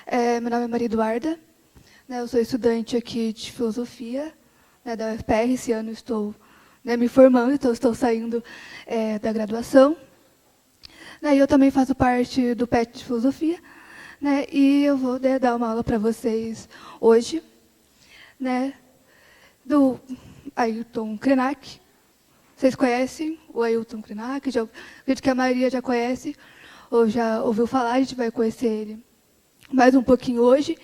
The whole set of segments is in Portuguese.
Meu nome é Maria Eduarda, né, eu sou estudante aqui de filosofia, né, da UFPR. Esse ano estou, né, me formando, então estou saindo da graduação. Né, e eu também faço parte do PET de filosofia, né, e eu vou dar uma aula para vocês hoje, né, do Ailton Krenak. Vocês conhecem o Ailton Krenak? Acredito que a maioria já conhece ou já ouviu falar. A gente vai conhecer ele mais um pouquinho hoje.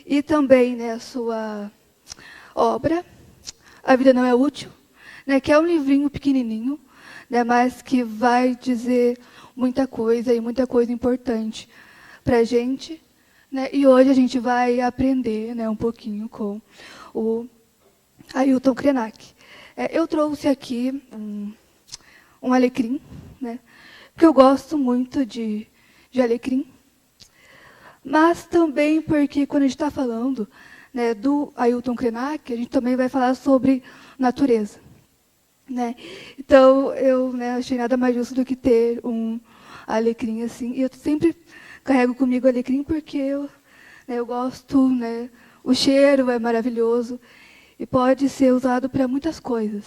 E também, né, a sua obra, A Vida Não é Útil, né, que é um livrinho pequenininho, né, mas que vai dizer muita coisa e muita coisa importante para a gente. Né, e hoje a gente vai aprender, né, um pouquinho com o Ailton Krenak. Eu trouxe aqui um alecrim, né, porque eu gosto muito de alecrim, mas também porque quando a gente está falando, né, do Ailton Krenak, a gente também vai falar sobre natureza. Né? Então, eu, né, achei nada mais justo do que ter um alecrim assim. E eu sempre carrego comigo alecrim porque eu gosto, né, o cheiro é maravilhoso e pode ser usado para muitas coisas,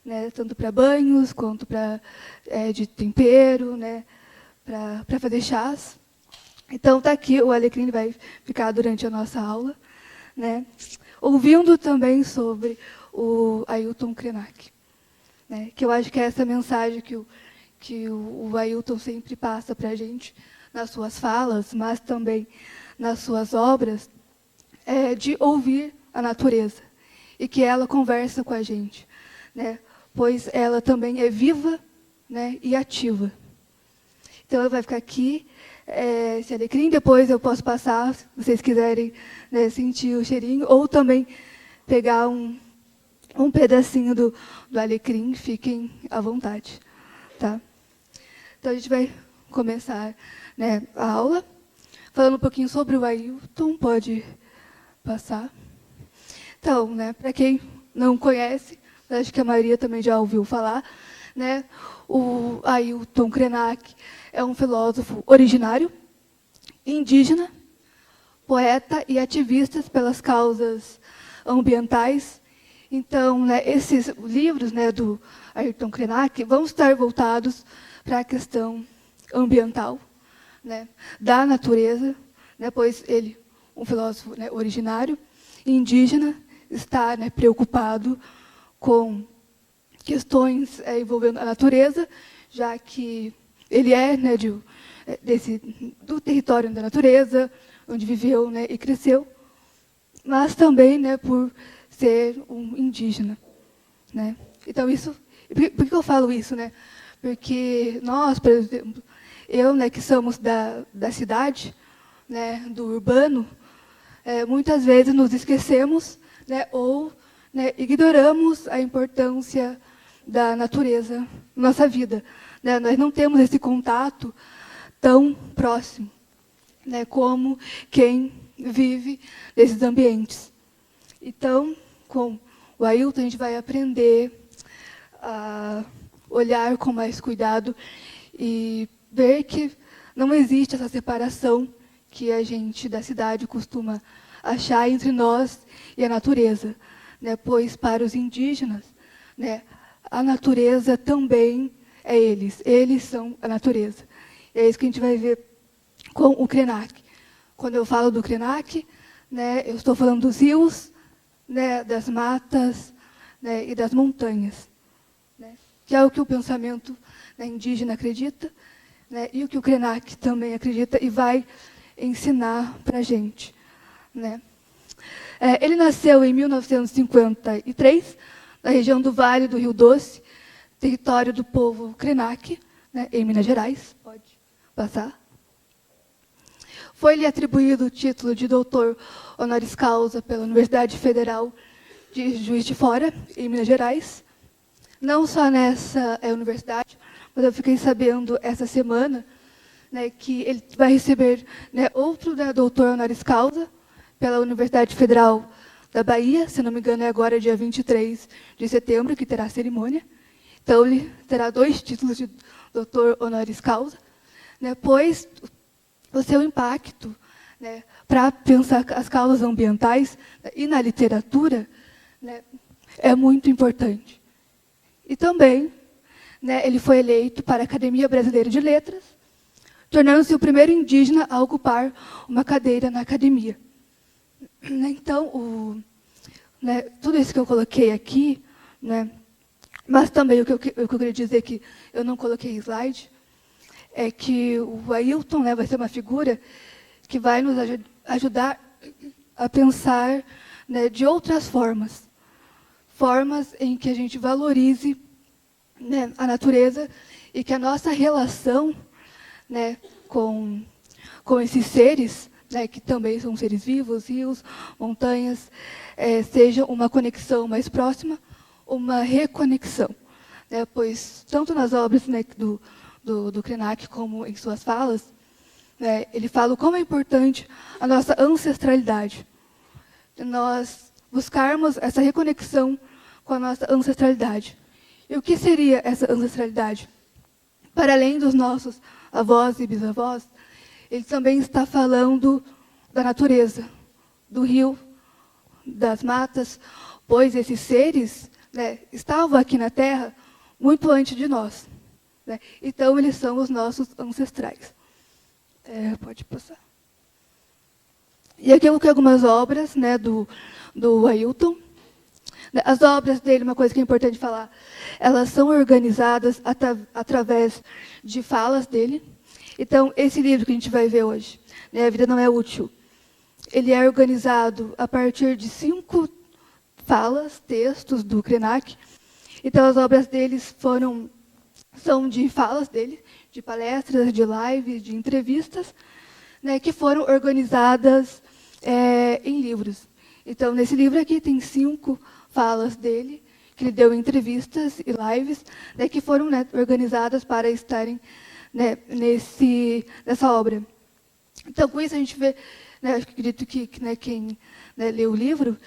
né, tanto para banhos quanto para de tempero, né, para fazer chás. Então, está aqui o alecrim, ele vai ficar durante a nossa aula, né, ouvindo também sobre o Ailton Krenak. Né, que eu acho que é essa mensagem que o Ailton sempre passa para a gente nas suas falas, mas também nas suas obras, de ouvir a natureza e que ela conversa com a gente, né, pois ela também é viva, né, e ativa. Então, ela vai ficar aqui, esse alecrim, depois eu posso passar, se vocês quiserem, né, sentir o cheirinho, ou também pegar um pedacinho do alecrim, fiquem à vontade. Tá? Então, a gente vai começar, né, a aula, falando um pouquinho sobre o Ailton. Pode passar. Então, né, para quem não conhece, acho que a maioria também já ouviu falar, né, o Ailton Krenak é um filósofo originário, indígena, poeta e ativista pelas causas ambientais. Então, né, esses livros, né, do Ailton Krenak vão estar voltados para a questão ambiental, né, da natureza, né, pois ele, um filósofo, né, originário, indígena, está, né, preocupado com questões envolvendo a natureza, já que ele é, né, do território da natureza, onde viveu, né, e cresceu, mas também, né, por ser um indígena, né? Então, isso... Por que eu falo isso, né? Porque nós, por exemplo, né, que somos da cidade, né, do urbano, muitas vezes nos esquecemos, né, ou, né, ignoramos a importância da natureza na nossa vida. Né? Nós não temos esse contato tão próximo, né, como quem vive nesses ambientes. Então, com o Ailton, a gente vai aprender a olhar com mais cuidado e ver que não existe essa separação que a gente da cidade costuma achar entre nós e a natureza, né? Pois para os indígenas, né, a natureza também é eles são a natureza. E é isso que a gente vai ver com o Krenak. Quando eu falo do Krenak, né, eu estou falando dos rios, né, das matas, né, e das montanhas, né, que é o que o pensamento, né, indígena acredita, né, e o que o Krenak também acredita e vai ensinar para a gente. Né. Ele nasceu em 1953, na região do Vale do Rio Doce, território do povo Krenak, né, em Minas Gerais. Pode passar. Foi-lhe atribuído o título de doutor honoris causa pela Universidade Federal de Juiz de Fora, em Minas Gerais. Não só nessa universidade, mas eu fiquei sabendo essa semana, né, que ele vai receber, né, outro, né, doutor honoris causa pela Universidade Federal da Bahia, se não me engano é agora dia 23 de setembro, que terá a cerimônia. Então, ele terá 2 títulos de doutor honoris causa, né, pois o seu impacto, né, para pensar as causas ambientais, né, e na literatura, né, é muito importante. E também, né, ele foi eleito para a Academia Brasileira de Letras, tornando-se o primeiro indígena a ocupar uma cadeira na academia. Então, né, tudo isso que eu coloquei aqui, né, mas também o que eu queria dizer que eu não coloquei slide, é que o Ailton, né, vai ser uma figura que vai nos ajudar a pensar, né, de outras formas. Formas em que a gente valorize, né, a natureza e que a nossa relação, né, com esses seres, né, que também são seres vivos, rios, montanhas, seja uma conexão mais próxima, uma reconexão. Né, pois, tanto nas obras, né, do Krenak, como em suas falas, né, ele fala como é importante a nossa ancestralidade. Nós buscarmos essa reconexão com a nossa ancestralidade. E o que seria essa ancestralidade? Para além dos nossos avós e bisavós, ele também está falando da natureza, do rio, das matas, pois esses seres, né, estavam aqui na Terra muito antes de nós. Né? Então, eles são os nossos ancestrais. Pode passar. E aqui eu coloquei algumas obras, né, do Ailton. As obras dele, uma coisa que é importante falar, elas são organizadas através de falas dele. Então, esse livro que a gente vai ver hoje, né, A Vida Não é Útil, ele é organizado a partir de 5 falas, textos do Krenak. Então, as obras deles são de falas dele, de palestras, de lives, de entrevistas, né, que foram organizadas em livros. Então, nesse livro aqui tem 5 falas dele, que ele deu em entrevistas e lives, né, que foram, né, organizadas para estarem, né, nessa obra. Então, com isso a gente vê, né, acredito que né, quem, né, lê o livro,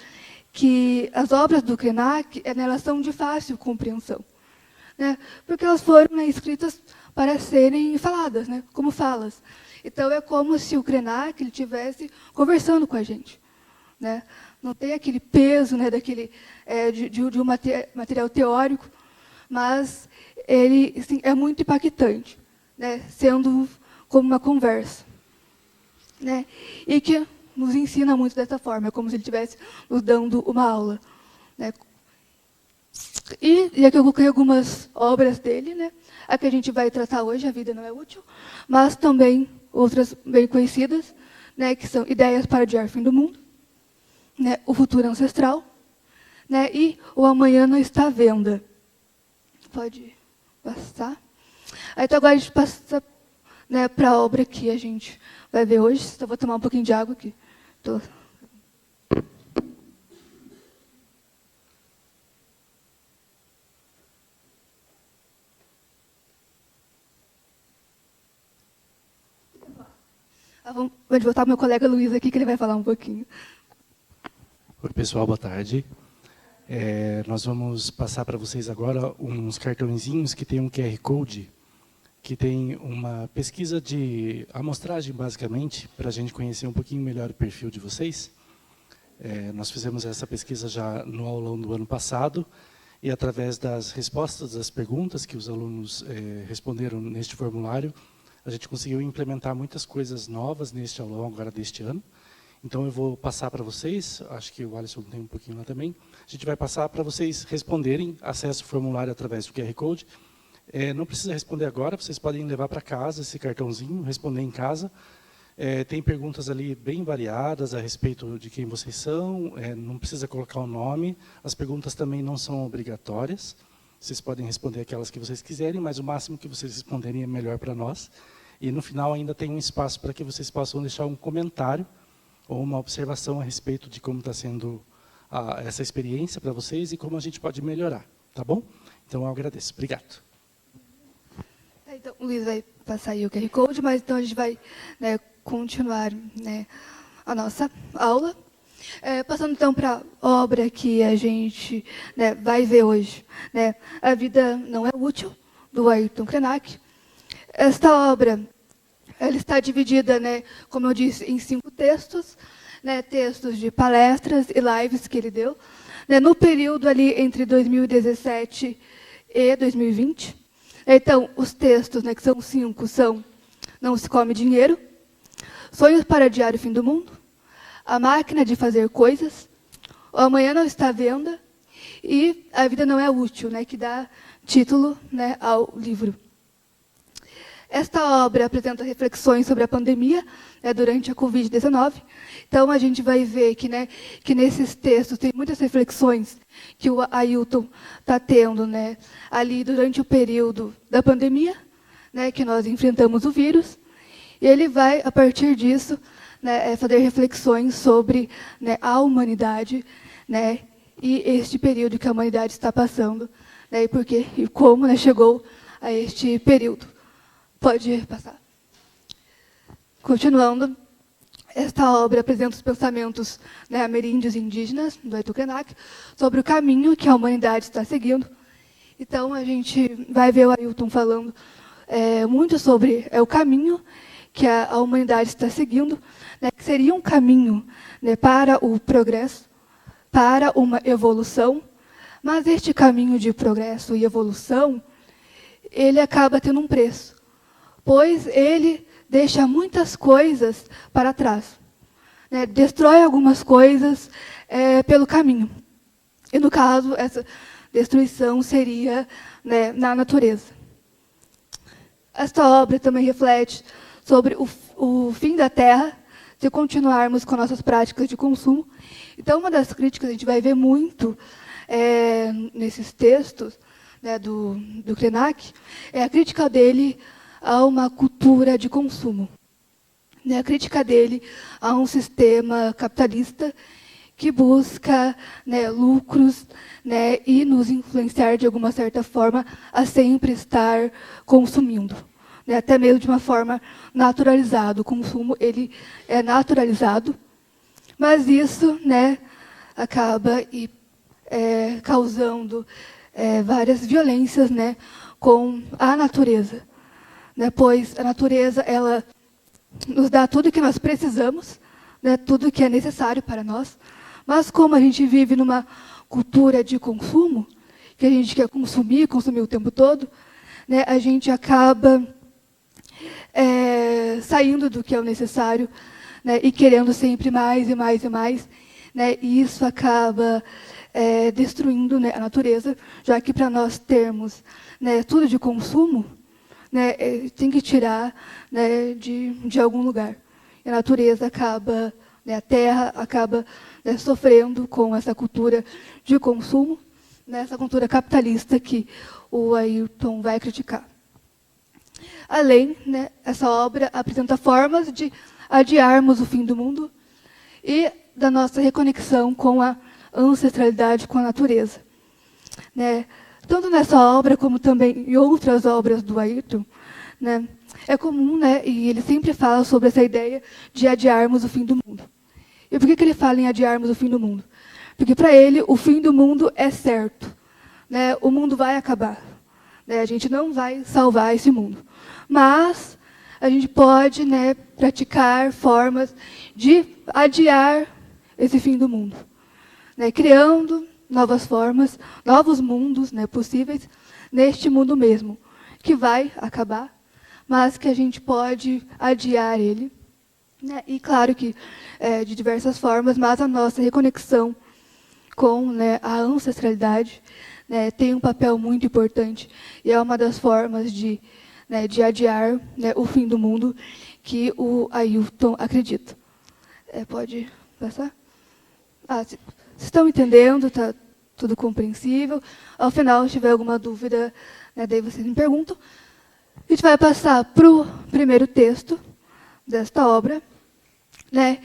que as obras do Krenak, elas são de fácil compreensão, né, porque elas foram, né, escritas para serem faladas, né, como falas. Então, é como se o Krenak ele estivesse conversando com a gente. Né? Não tem aquele peso, né, de um material teórico, mas ele assim, é muito impactante, né, sendo como uma conversa. Né, e que nos ensina muito dessa forma, é como se ele estivesse nos dando uma aula. Né. E aqui eu coloquei algumas obras dele, né, a que a gente vai tratar hoje, A Vida Não é Útil, mas também outras bem conhecidas, né, que são Ideias para Adiar o Fim do Mundo, né, O Futuro Ancestral, né, e O Amanhã Não Está à Venda. Pode passar. Então, agora a gente passa, né, para a obra que a gente vai ver hoje. Só vou tomar um pouquinho de água aqui. Vou botar o meu colega Luiz aqui, que ele vai falar um pouquinho. Oi, pessoal, boa tarde. Nós vamos passar para vocês agora uns cartõezinhos que tem um QR Code, que tem uma pesquisa de amostragem, basicamente, para a gente conhecer um pouquinho melhor o perfil de vocês. Nós fizemos essa pesquisa já no aulão do ano passado, e através das respostas das perguntas que os alunos responderam neste formulário, a gente conseguiu implementar muitas coisas novas neste aulão agora deste ano. Então, eu vou passar para vocês, acho que o Alisson tem um pouquinho lá também, a gente vai passar para vocês responderem, acesse o formulário através do QR Code. Não precisa responder agora, vocês podem levar para casa esse cartãozinho, responder em casa. Tem perguntas ali bem variadas a respeito de quem vocês são, não precisa colocar o nome, as perguntas também não são obrigatórias, vocês podem responder aquelas que vocês quiserem, mas o máximo que vocês responderem é melhor para nós. E no final ainda tem um espaço para que vocês possam deixar um comentário ou uma observação a respeito de como está sendo essa experiência para vocês e como a gente pode melhorar, tá bom? Então, eu agradeço. Obrigado. Então, o Luiz vai passar aí o QR Code, mas então a gente vai, né, continuar, né, a nossa aula. Passando então para a obra que a gente, né, vai ver hoje, né, A Vida Não é Útil, do Ailton Krenak. Esta obra ela está dividida, né, como eu disse, em 5 textos, né, textos de palestras e lives que ele deu, né, no período ali entre 2017 e 2020. Então, os textos, né, que são 5, são Não se come dinheiro, Sonhos para adiar o fim do mundo, A máquina de fazer coisas, O amanhã não está à venda e A vida não é útil, né, que dá título, né, ao livro. Esta obra apresenta reflexões sobre a pandemia, né, durante a Covid-19. Então, a gente vai ver que, né, que nesses textos tem muitas reflexões que o Ailton está tendo, né, ali durante o período da pandemia, né, que nós enfrentamos o vírus. E ele vai, a partir disso, né, fazer reflexões sobre, né, a humanidade, né, e este período que a humanidade está passando, né, e por quê e como, né, chegou a este período. Pode passar. Continuando, esta obra apresenta os pensamentos, né, ameríndios e indígenas, do Ailton Krenak, sobre o caminho que a humanidade está seguindo. Então, a gente vai ver o Ailton falando muito sobre o caminho que a humanidade está seguindo, né, que seria um caminho, né, para o progresso, para uma evolução, mas este caminho de progresso e evolução, ele acaba tendo um preço, pois ele deixa muitas coisas para trás, né, destrói algumas coisas pelo caminho. E, no caso, essa destruição seria, né, na natureza. Esta obra também reflete sobre o fim da Terra, se continuarmos com nossas práticas de consumo. Então, uma das críticas, a gente vai ver muito nesses textos, né, do Krenak, é a crítica dele a uma cultura de consumo, né, a crítica dele a um sistema capitalista que busca, né, lucros, né, e nos influenciar de alguma certa forma a sempre estar consumindo, né, até mesmo de uma forma naturalizada. O consumo ele é naturalizado, mas isso, né, acaba causando várias violências, né, com a natureza, né, pois a natureza ela nos dá tudo que nós precisamos, né, tudo que é necessário para nós, mas como a gente vive numa cultura de consumo, que a gente quer consumir o tempo todo, né, a gente acaba saindo do que é o necessário, né, e querendo sempre mais e mais e mais, né, e isso acaba destruindo, né, a natureza, já que para nós termos, né, tudo de consumo, né, tem que tirar, né, de algum lugar. E a natureza acaba, né, a terra acaba, né, sofrendo com essa cultura de consumo, né, essa cultura capitalista que o Ailton vai criticar. Além, né, essa obra apresenta formas de adiarmos o fim do mundo e da nossa reconexão com a ancestralidade, com a natureza, né? Tanto nessa obra, como também em outras obras do Ailton, né, é comum, né, e ele sempre fala sobre essa ideia de adiarmos o fim do mundo. E por que ele fala em adiarmos o fim do mundo? Porque, para ele, o fim do mundo é certo, né? O mundo vai acabar, né? A gente não vai salvar esse mundo. Mas a gente pode, né, praticar formas de adiar esse fim do mundo, né, criando novas formas, novos mundos, né, possíveis neste mundo mesmo, que vai acabar, mas que a gente pode adiar ele, né, e claro que de diversas formas, mas a nossa reconexão com, né, a ancestralidade, né, tem um papel muito importante e é uma das formas de adiar, né, o fim do mundo que o Ailton acredita. Pode passar? Vocês estão entendendo? Está tudo compreensível? Ao final, se tiver alguma dúvida, né, daí vocês me perguntam. A gente vai passar para o primeiro texto desta obra, né,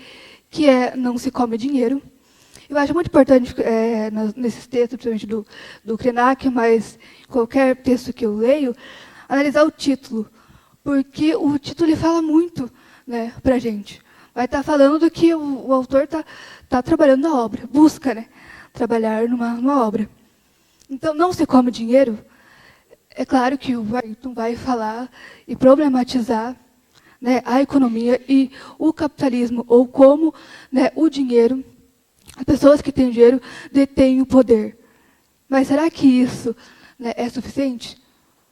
que é Não se come dinheiro. Eu acho muito importante, nesses textos, principalmente do Krenak, mas qualquer texto que eu leio, analisar o título, porque o título ele fala muito, né, para a gente. Vai estar falando do que o autor está trabalhando na obra, busca, né, trabalhar numa obra. Então, Não se come dinheiro, é claro que o Ailton vai falar e problematizar, né, a economia e o capitalismo, ou como, né, o dinheiro, as pessoas que têm dinheiro detêm o poder. Mas será que isso, né, é suficiente?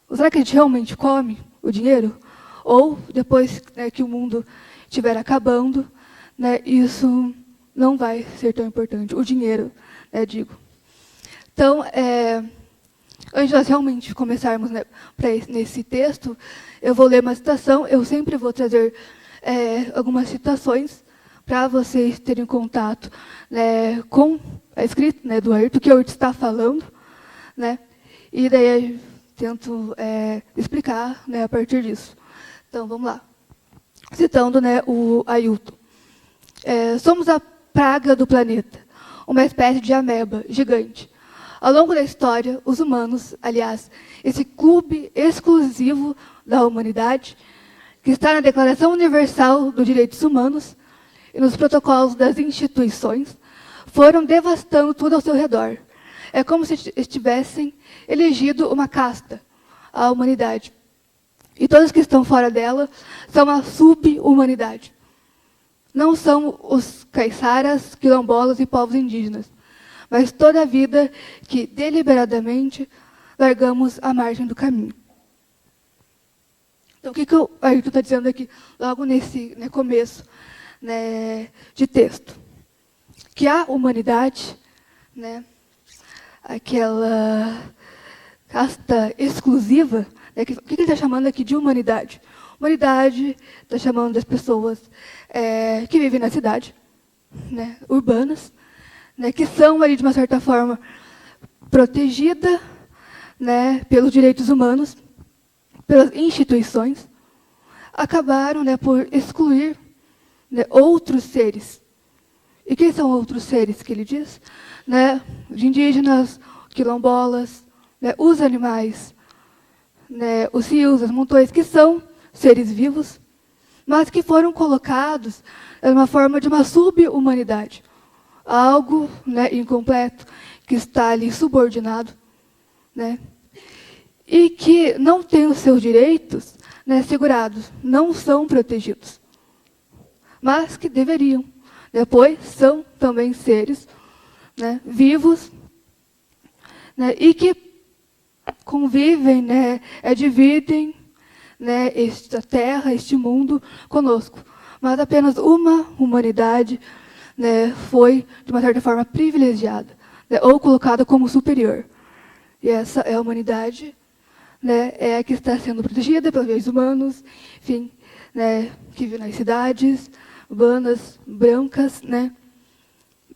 Ou será que a gente realmente come o dinheiro? Ou, depois, né, que o mundo estiver acabando, né, isso não vai ser tão importante. O dinheiro, né, digo. Então, antes de nós realmente começarmos, né, nesse texto, eu vou ler uma citação. Eu sempre vou trazer algumas citações para vocês terem contato, né, com a escrita, né, do Ayrton, que o Ayrton está falando, né, e daí eu tento explicar, né, a partir disso. Então, vamos lá. Citando, né, o Ailton. Somos a praga do planeta, uma espécie de ameba gigante. Ao longo da história, os humanos, aliás, esse clube exclusivo da humanidade, que está na Declaração Universal dos Direitos Humanos e nos protocolos das instituições, foram devastando tudo ao seu redor. É como se estivessem elegido uma casta, a humanidade. E todos que estão fora dela são a sub-humanidade. Não são os caiçaras, quilombolas e povos indígenas, mas toda a vida que deliberadamente largamos à margem do caminho. Então, o que o Ayrton está dizendo aqui, logo nesse, né, começo, né, de texto? Que a humanidade, né, aquela casta exclusiva, né, o que ele está chamando aqui de humanidade? Humanidade está chamando das pessoas que vivem na cidade, né, urbanas, né, que são, ali, de uma certa forma, protegidas, né, pelos direitos humanos, pelas instituições, acabaram, né, por excluir, né, outros seres. E quem são outros seres que ele diz? Né, os indígenas, quilombolas, né, os animais, né, os rios, as montanhas, que são seres vivos, mas que foram colocados numa forma de uma sub-humanidade. Algo, né, incompleto, que está ali subordinado, né, e que não tem os seus direitos, né, segurados, não são protegidos, mas que deveriam. Depois são também seres, né, vivos, né, e que convivem, né, dividem, né, esta terra, este mundo conosco. Mas apenas uma humanidade, né, foi, de uma certa forma, privilegiada, né, ou colocada como superior. E essa é a humanidade, né, a que está sendo protegida pelos direitos humanos, enfim, né, que vive nas cidades urbanas, brancas, né,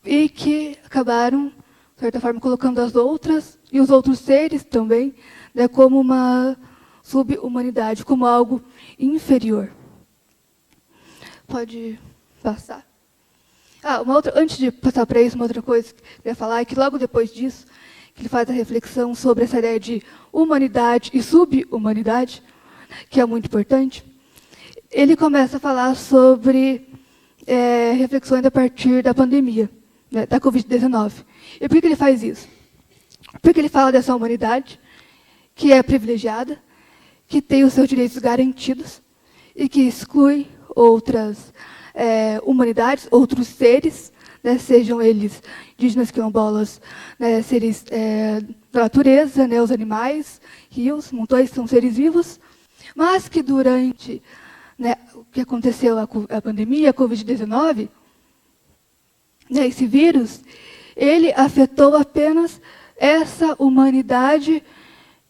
e que acabaram, de certa forma, colocando as outras e os outros seres também, né, como uma sub-humanidade, como algo inferior. Pode passar. Antes de passar para isso, uma outra coisa que eu ia falar é que logo depois disso, que ele faz a reflexão sobre essa ideia de humanidade e sub-humanidade, que é muito importante, ele começa a falar sobre reflexões a partir da pandemia, né, da Covid-19. E por que ele faz isso? Porque ele fala dessa humanidade que é privilegiada, que tem os seus direitos garantidos e que exclui outras humanidades, outros seres, né, sejam eles indígenas, quilombolas, né, seres da natureza, né, os animais, rios, montanhas, são seres vivos, mas que durante, né, o que aconteceu, a pandemia, a Covid-19, né, esse vírus, ele afetou apenas essa humanidade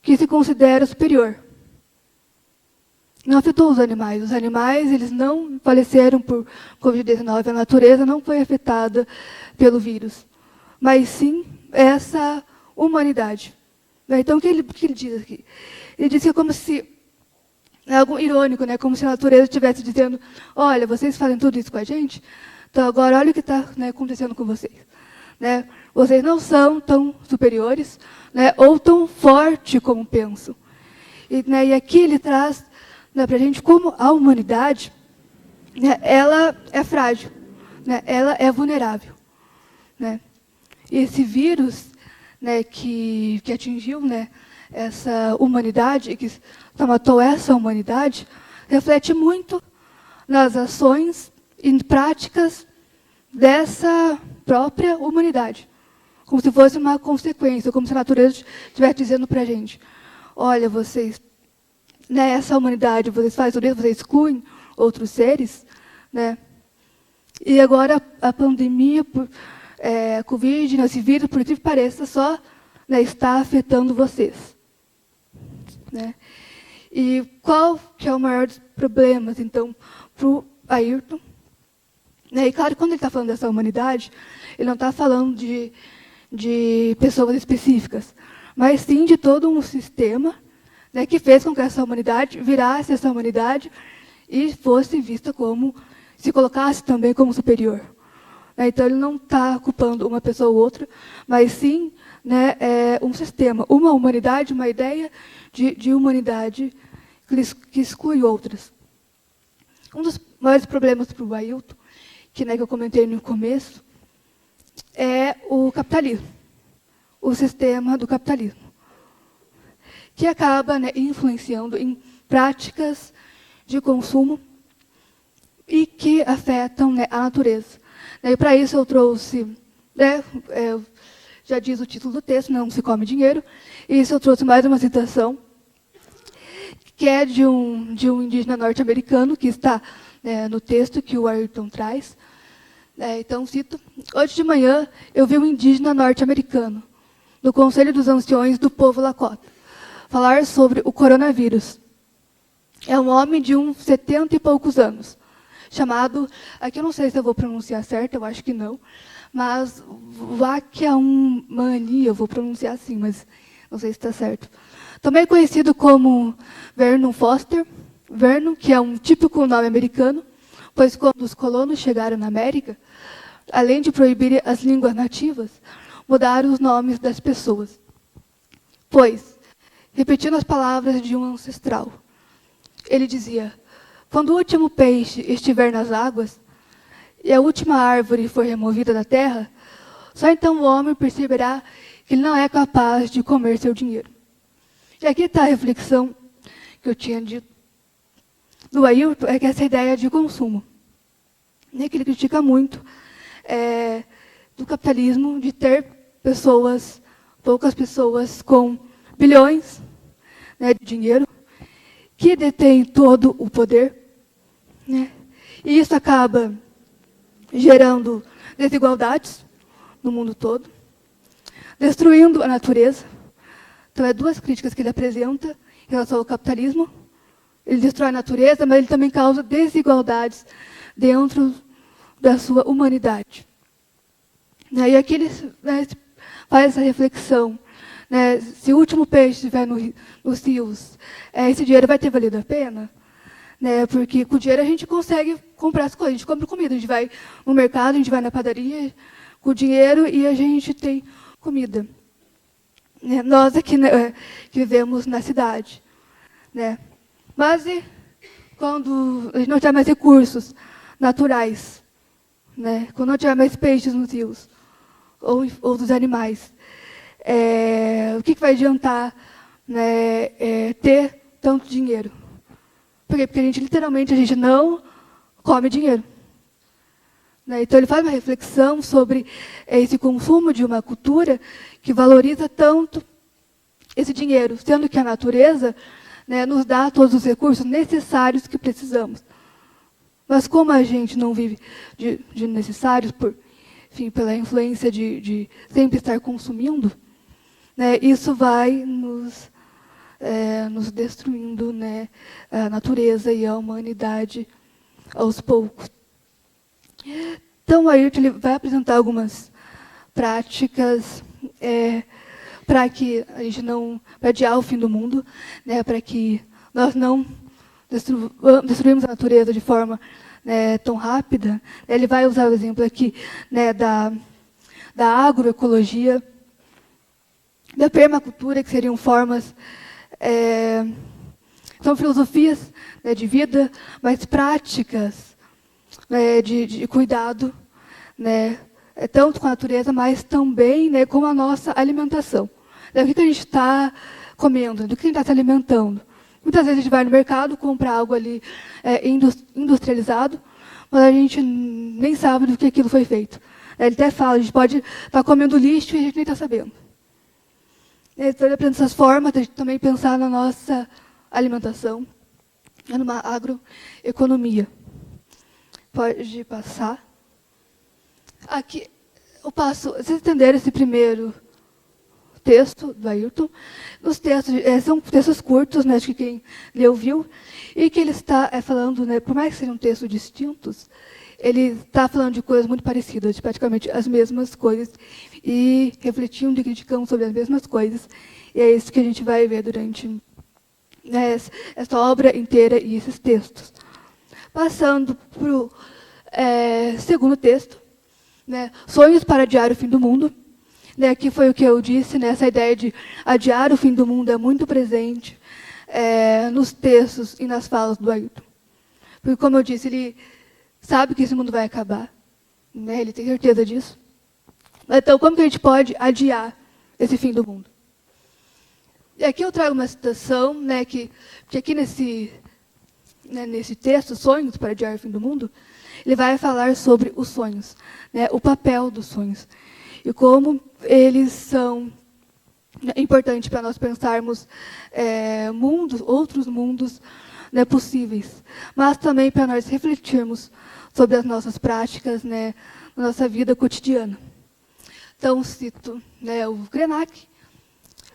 que se considera superior. Não afetou os animais. Os animais, eles não faleceram por Covid-19. A natureza não foi afetada pelo vírus. Mas sim essa humanidade. Então, o que ele diz aqui? Ele diz que é como se... É algo irônico, né? Como se a natureza estivesse dizendo, olha, vocês fazem tudo isso com a gente, então agora olha o que está, né, acontecendo com vocês. Né? Vocês não são tão superiores, né, ou tão fortes como pensam. E aqui ele traz, né, para a gente como a humanidade, né, ela é frágil, né, ela é vulnerável. Né? E esse vírus, né, que atingiu, né, essa humanidade, que matou essa humanidade, reflete muito nas ações e práticas dessa própria humanidade. Como se fosse uma consequência, como se a natureza estivesse dizendo para a gente, olha, vocês, nessa humanidade, vocês fazem tudo isso, vocês excluem outros seres, né? E agora a pandemia, Covid, esse vírus, por que pareça, só, né, está afetando vocês. Né? E qual que é o maior dos problemas, então, para o Ayrton? Né? E claro, quando ele está falando dessa humanidade, ele não está falando de pessoas específicas, mas sim de todo um sistema, né, que fez com que essa humanidade virasse essa humanidade e fosse vista como, se colocasse também como superior. Então, ele não está culpando uma pessoa ou outra, mas sim, né, um sistema, uma humanidade, uma ideia de humanidade que exclui outras. Um dos maiores problemas para o Ailton, que eu comentei no começo, é o capitalismo, o sistema do capitalismo, que acaba, né, influenciando em práticas de consumo e que afetam, né, a natureza. E para isso eu trouxe, né, já diz o título do texto, não se come dinheiro, e isso eu trouxe mais uma citação, que é de um indígena norte-americano, que está, né, no texto que o Ayrton traz. Então, cito, hoje de manhã eu vi um indígena norte-americano, no Conselho dos Anciões do Povo Lakota, falar sobre o coronavírus. É um homem de uns 70 e poucos anos, chamado, aqui eu não sei se eu vou pronunciar certo, eu acho que não, mas Wakiaumani, eu vou pronunciar assim, mas não sei se está certo. Também conhecido como Vernon Foster, Vernon, que é um típico nome americano, pois quando os colonos chegaram na América, além de proibir as línguas nativas, mudaram os nomes das pessoas. Pois, repetindo as palavras de um ancestral, ele dizia, quando o último peixe estiver nas águas e a última árvore for removida da terra, só então o homem perceberá que ele não é capaz de comer seu dinheiro. E aqui está a reflexão que eu tinha dito do Ayrton, é que essa ideia de consumo, né, que ele critica muito, do capitalismo, de ter pessoas, poucas pessoas com bilhões, né, de dinheiro, que detêm todo o poder, né? E isso acaba gerando desigualdades no mundo todo, destruindo a natureza. Então, duas críticas que ele apresenta em relação ao capitalismo. Ele destrói a natureza, mas ele também causa desigualdades dentro da sua humanidade. E aqui ele, né, faz essa reflexão. Né, se o último peixe estiver nos rios, esse dinheiro vai ter valido a pena? Né, porque com o dinheiro a gente consegue comprar as coisas, a gente compra comida, a gente vai no mercado, a gente vai na padaria com o dinheiro e a gente tem comida. Né, nós aqui, né, que vivemos na cidade. Né, mas quando a gente não tiver mais recursos naturais, né, quando não tiver mais peixes nos rios ou outros animais, o que vai adiantar, né, ter tanto dinheiro? Por quê? Porque a gente não come dinheiro. Né? Então ele faz uma reflexão sobre esse consumo de uma cultura que valoriza tanto esse dinheiro, sendo que a natureza, né, nos dá todos os recursos necessários que precisamos. Mas como a gente não vive de necessários, enfim, pela influência de sempre estar consumindo, né, isso vai nos destruindo, né, a natureza e a humanidade aos poucos. Então, o Ayrton ele vai apresentar algumas práticas para que a gente não adiar o fim do mundo, né, para que nós não destruímos a natureza de forma, né, tão rápida. Ele vai usar o exemplo aqui, né, da agroecologia, da permacultura, que seriam formas, são filosofias, né, de vida, mas práticas, né, de cuidado, né, tanto com a natureza, mas também, né, com a nossa alimentação. O que a gente está comendo, do que a gente está se alimentando. muitas vezes a gente vai no mercado, compra algo ali industrializado, mas a gente nem sabe do que aquilo foi feito. Ele até fala, a gente pode estar comendo lixo e a gente nem está sabendo. Então, ele aprende essas formas, a gente também pensar na nossa alimentação, numa agroeconomia. Pode passar. Aqui, eu passo, vocês entenderam esse primeiro texto do Ayrton? Os textos são textos curtos, né, acho que quem leu viu, e que ele está falando, né, por mais que sejam textos distintos, ele está falando de coisas muito parecidas, de praticamente as mesmas coisas, e refletindo e criticando sobre as mesmas coisas. E é isso que a gente vai ver durante, né, essa obra inteira e esses textos. Passando para o segundo texto, né, Sonhos para adiar o fim do mundo. Né, aqui foi o que eu disse, né, essa ideia de adiar o fim do mundo é muito presente nos textos e nas falas do Ayrton. Porque, como eu disse, ele sabe que esse mundo vai acabar, né, ele tem certeza disso. Então, como que a gente pode adiar esse fim do mundo? E aqui eu trago uma citação, né, que aqui nesse texto, Sonhos para adiar o fim do mundo, ele vai falar sobre os sonhos, né, o papel dos sonhos, e como eles são importantes para nós pensarmos outros mundos, né, possíveis, mas também para nós refletirmos sobre as nossas práticas, né, na nossa vida cotidiana. Então, cito, né, o Krenak.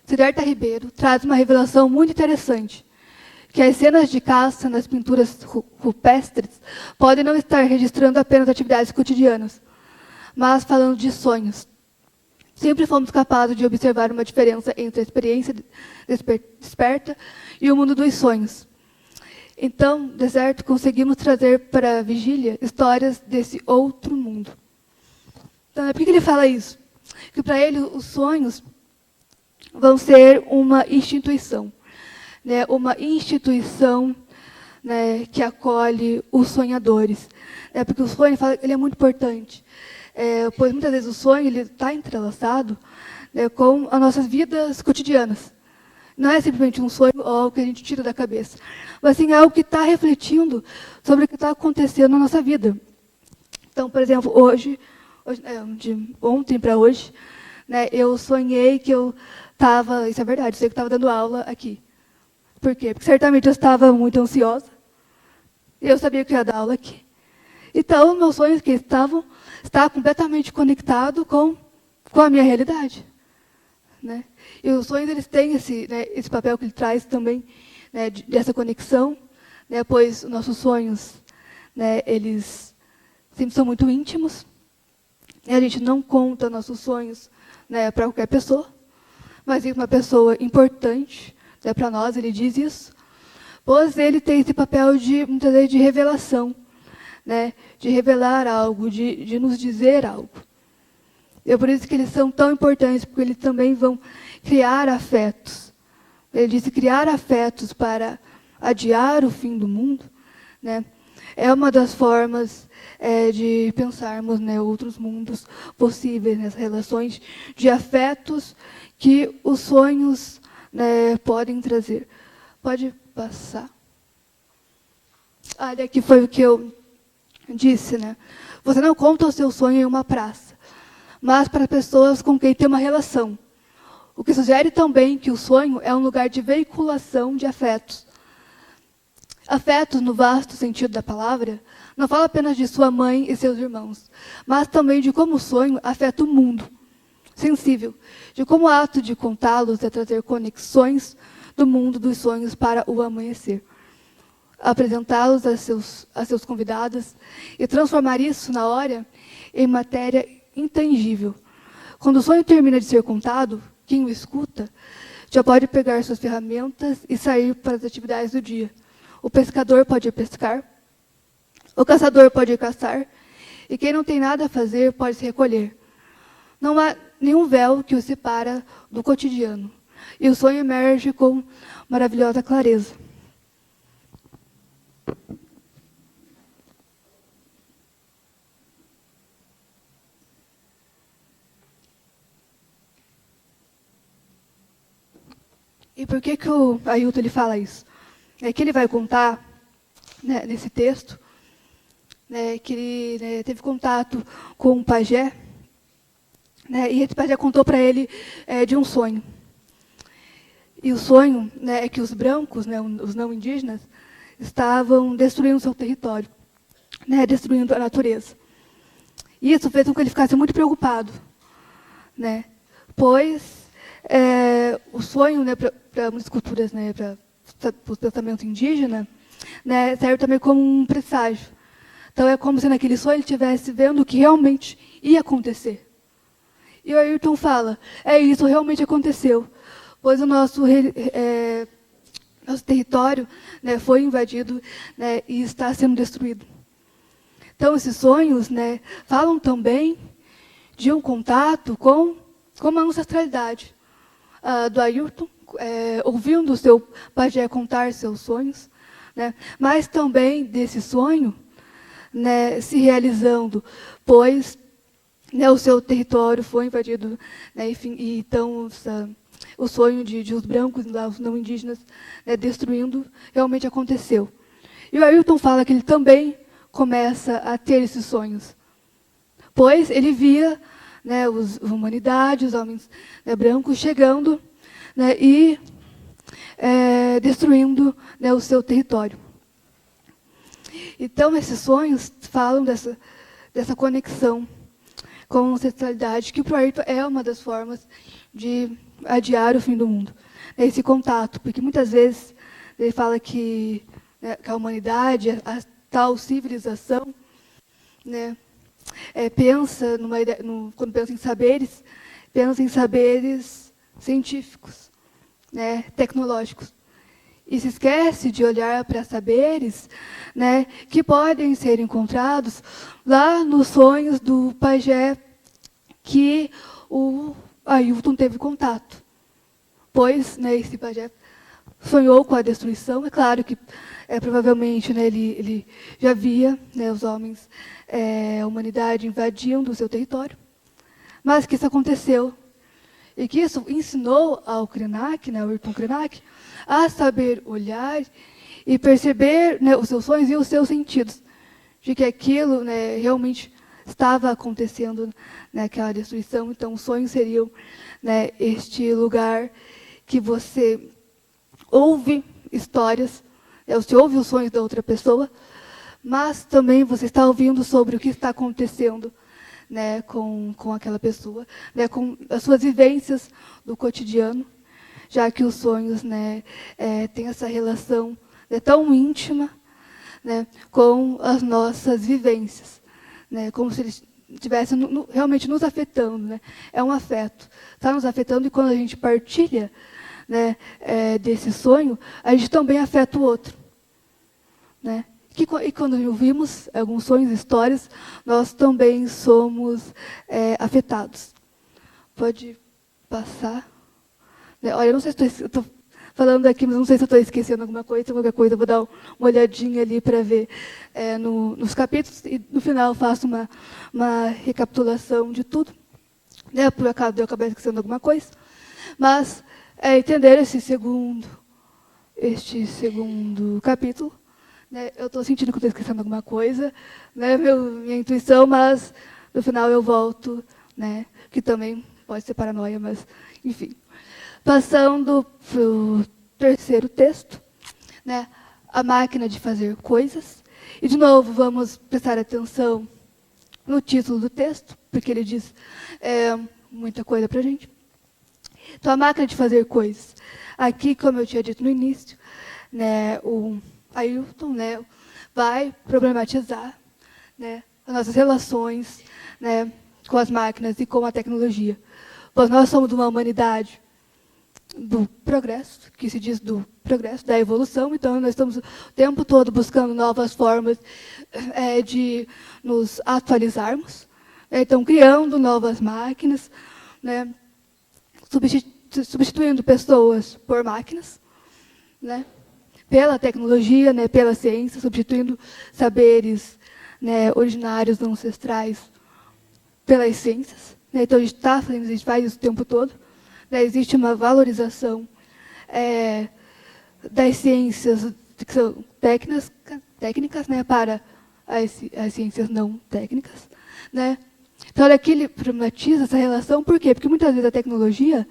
Siddhartha Ribeiro traz uma revelação muito interessante, que as cenas de caça nas pinturas rupestres podem não estar registrando apenas atividades cotidianas, mas falando de sonhos. Sempre fomos capazes de observar uma diferença entre a experiência desperta e o mundo dos sonhos. Então, de certo, conseguimos trazer para a vigília histórias desse outro mundo. Então, por que ele fala isso? Porque para ele os sonhos vão ser uma instituição, né, uma instituição, né, que acolhe os sonhadores. Porque o sonho, ele é muito importante, pois muitas vezes o sonho está entrelaçado, né, com as nossas vidas cotidianas. Não é simplesmente um sonho ou algo que a gente tira da cabeça, mas sim algo que está refletindo sobre o que está acontecendo na nossa vida. Então, por exemplo, de ontem para hoje, né, eu sonhei que eu estava, isso é verdade, eu sei que estava dando aula aqui. Por quê? Porque certamente eu estava muito ansiosa, e eu sabia que eu ia dar aula aqui. Então, meus sonhos que está completamente conectado com a minha realidade. Né? E os sonhos, eles têm esse papel que ele traz também, né, dessa conexão, né, pois os nossos sonhos, né, eles sempre são muito íntimos, e a gente não conta nossos sonhos, né, para qualquer pessoa, mas uma pessoa importante, né, para nós, ele diz isso, pois ele tem esse papel muitas vezes, de revelação, né, de revelar algo, de nos dizer algo. É por isso que eles são tão importantes, porque eles também vão criar afetos. Ele disse criar afetos para adiar o fim do mundo, né, é uma das formas de pensarmos, né, outros mundos possíveis, nessas relações de afetos que os sonhos, né, podem trazer. Pode passar. Olha, aqui foi o que eu disse, né? Você não conta o seu sonho em uma praça, mas para pessoas com quem tem uma relação. O que sugere também que o sonho é um lugar de veiculação de afetos. Afetos, no vasto sentido da palavra, não fala apenas de sua mãe e seus irmãos, mas também de como o sonho afeta o mundo sensível, de como o ato de contá-los é trazer conexões do mundo dos sonhos para o amanhecer. Apresentá-los a seus convidados e transformar isso, na hora, em matéria intangível. Quando o sonho termina de ser contado, quem o escuta já pode pegar suas ferramentas e sair para as atividades do dia. O pescador pode ir pescar, o caçador pode ir caçar, e quem não tem nada a fazer pode se recolher. Não há nenhum véu que o separa do cotidiano, e o sonho emerge com maravilhosa clareza. E por que o Ailton ele fala isso? que ele vai contar, né, nesse texto, né, que ele, né, teve contato com um pajé, né, e esse pajé contou para ele de um sonho. E o sonho, né, é que os brancos, né, os não indígenas, estavam destruindo seu território, né, destruindo a natureza. E isso fez com que ele ficasse muito preocupado, né, pois o sonho, né, para muitas culturas, né, para o pensamento indígena, né, serve também como um presságio. Então é como se naquele sonho ele estivesse vendo o que realmente ia acontecer. E o Ayrton fala, isso realmente aconteceu, pois o nosso território, né, foi invadido, né, e está sendo destruído. Então esses sonhos, né, falam também de um contato com a ancestralidade do Ayrton, ouvindo o seu pajé contar seus sonhos, né, mas também desse sonho, né, se realizando, pois, né, o seu território foi invadido, né, enfim, e então o sonho de os brancos, os não indígenas, né, destruindo, realmente aconteceu. E o Ayrton fala que ele também começa a ter esses sonhos, pois ele via, né, a humanidade, os homens, né, brancos chegando, né, e destruindo, né, o seu território. Então, esses sonhos falam dessa conexão com a ancestralidade, que para o Ayrton é uma das formas de adiar o fim do mundo. Esse contato, porque muitas vezes ele fala que, né, que a humanidade, a tal civilização, né, pensa quando pensa em saberes científicos, né, tecnológicos. E se esquece de olhar para saberes, né, que podem ser encontrados lá nos sonhos do pajé que o Ayrton teve contato. Pois, né, esse pajé sonhou com a destruição. É claro que provavelmente, né, ele já via, né, os homens, a humanidade invadindo o seu território, mas que isso aconteceu. E que isso ensinou ao Krenak, né, ao Ayrton Krenak, a saber olhar e perceber, né, os seus sonhos e os seus sentidos, de que aquilo, né, realmente estava acontecendo, né, aquela destruição. Então, os sonhos seriam, né, este lugar que você ouve histórias, você ouve os sonhos da outra pessoa, mas também você está ouvindo sobre o que está acontecendo, né, com aquela pessoa, né, com as suas vivências do cotidiano, já que os sonhos, né, têm essa relação, né, tão íntima, né, com as nossas vivências, né, como se eles estivessem realmente nos afetando, né, é um afeto, está nos afetando, e quando a gente partilha, né, desse sonho, a gente também afeta o outro, né. E quando ouvimos alguns sonhos, histórias, nós também somos afetados. Pode passar? Olha, eu não sei se estou falando aqui, mas não sei se estou esquecendo alguma coisa. Qualquer coisa, eu vou dar uma olhadinha ali para ver nos capítulos, e no final eu faço uma recapitulação de tudo, né, por acaso eu acabei esquecendo alguma coisa. Mas entender este segundo capítulo, né, eu estou sentindo que estou esquecendo alguma coisa, né, minha intuição, mas no final eu volto, né, que também pode ser paranoia, mas enfim. Passando para o terceiro texto, né, a máquina de fazer coisas. E, de novo, vamos prestar atenção no título do texto, porque ele diz muita coisa para a gente. Então, a máquina de fazer coisas. Aqui, como eu tinha dito no início, né, o Ayrton, né, vai problematizar, né, as nossas relações, né, com as máquinas e com a tecnologia. Pois nós somos uma humanidade do progresso, que se diz do progresso, da evolução, então nós estamos o tempo todo buscando novas formas de nos atualizarmos, né, então criando novas máquinas, né, substituindo pessoas por máquinas, né, pela tecnologia, né, pela ciência, substituindo saberes, né, originários, ancestrais, pelas ciências. Né, então, a gente faz isso o tempo todo. Né, existe uma valorização das ciências que são técnicas, né, para as ciências não técnicas, né? Então, olha aqui ele problematiza essa relação, por quê? Porque muitas vezes a tecnologia,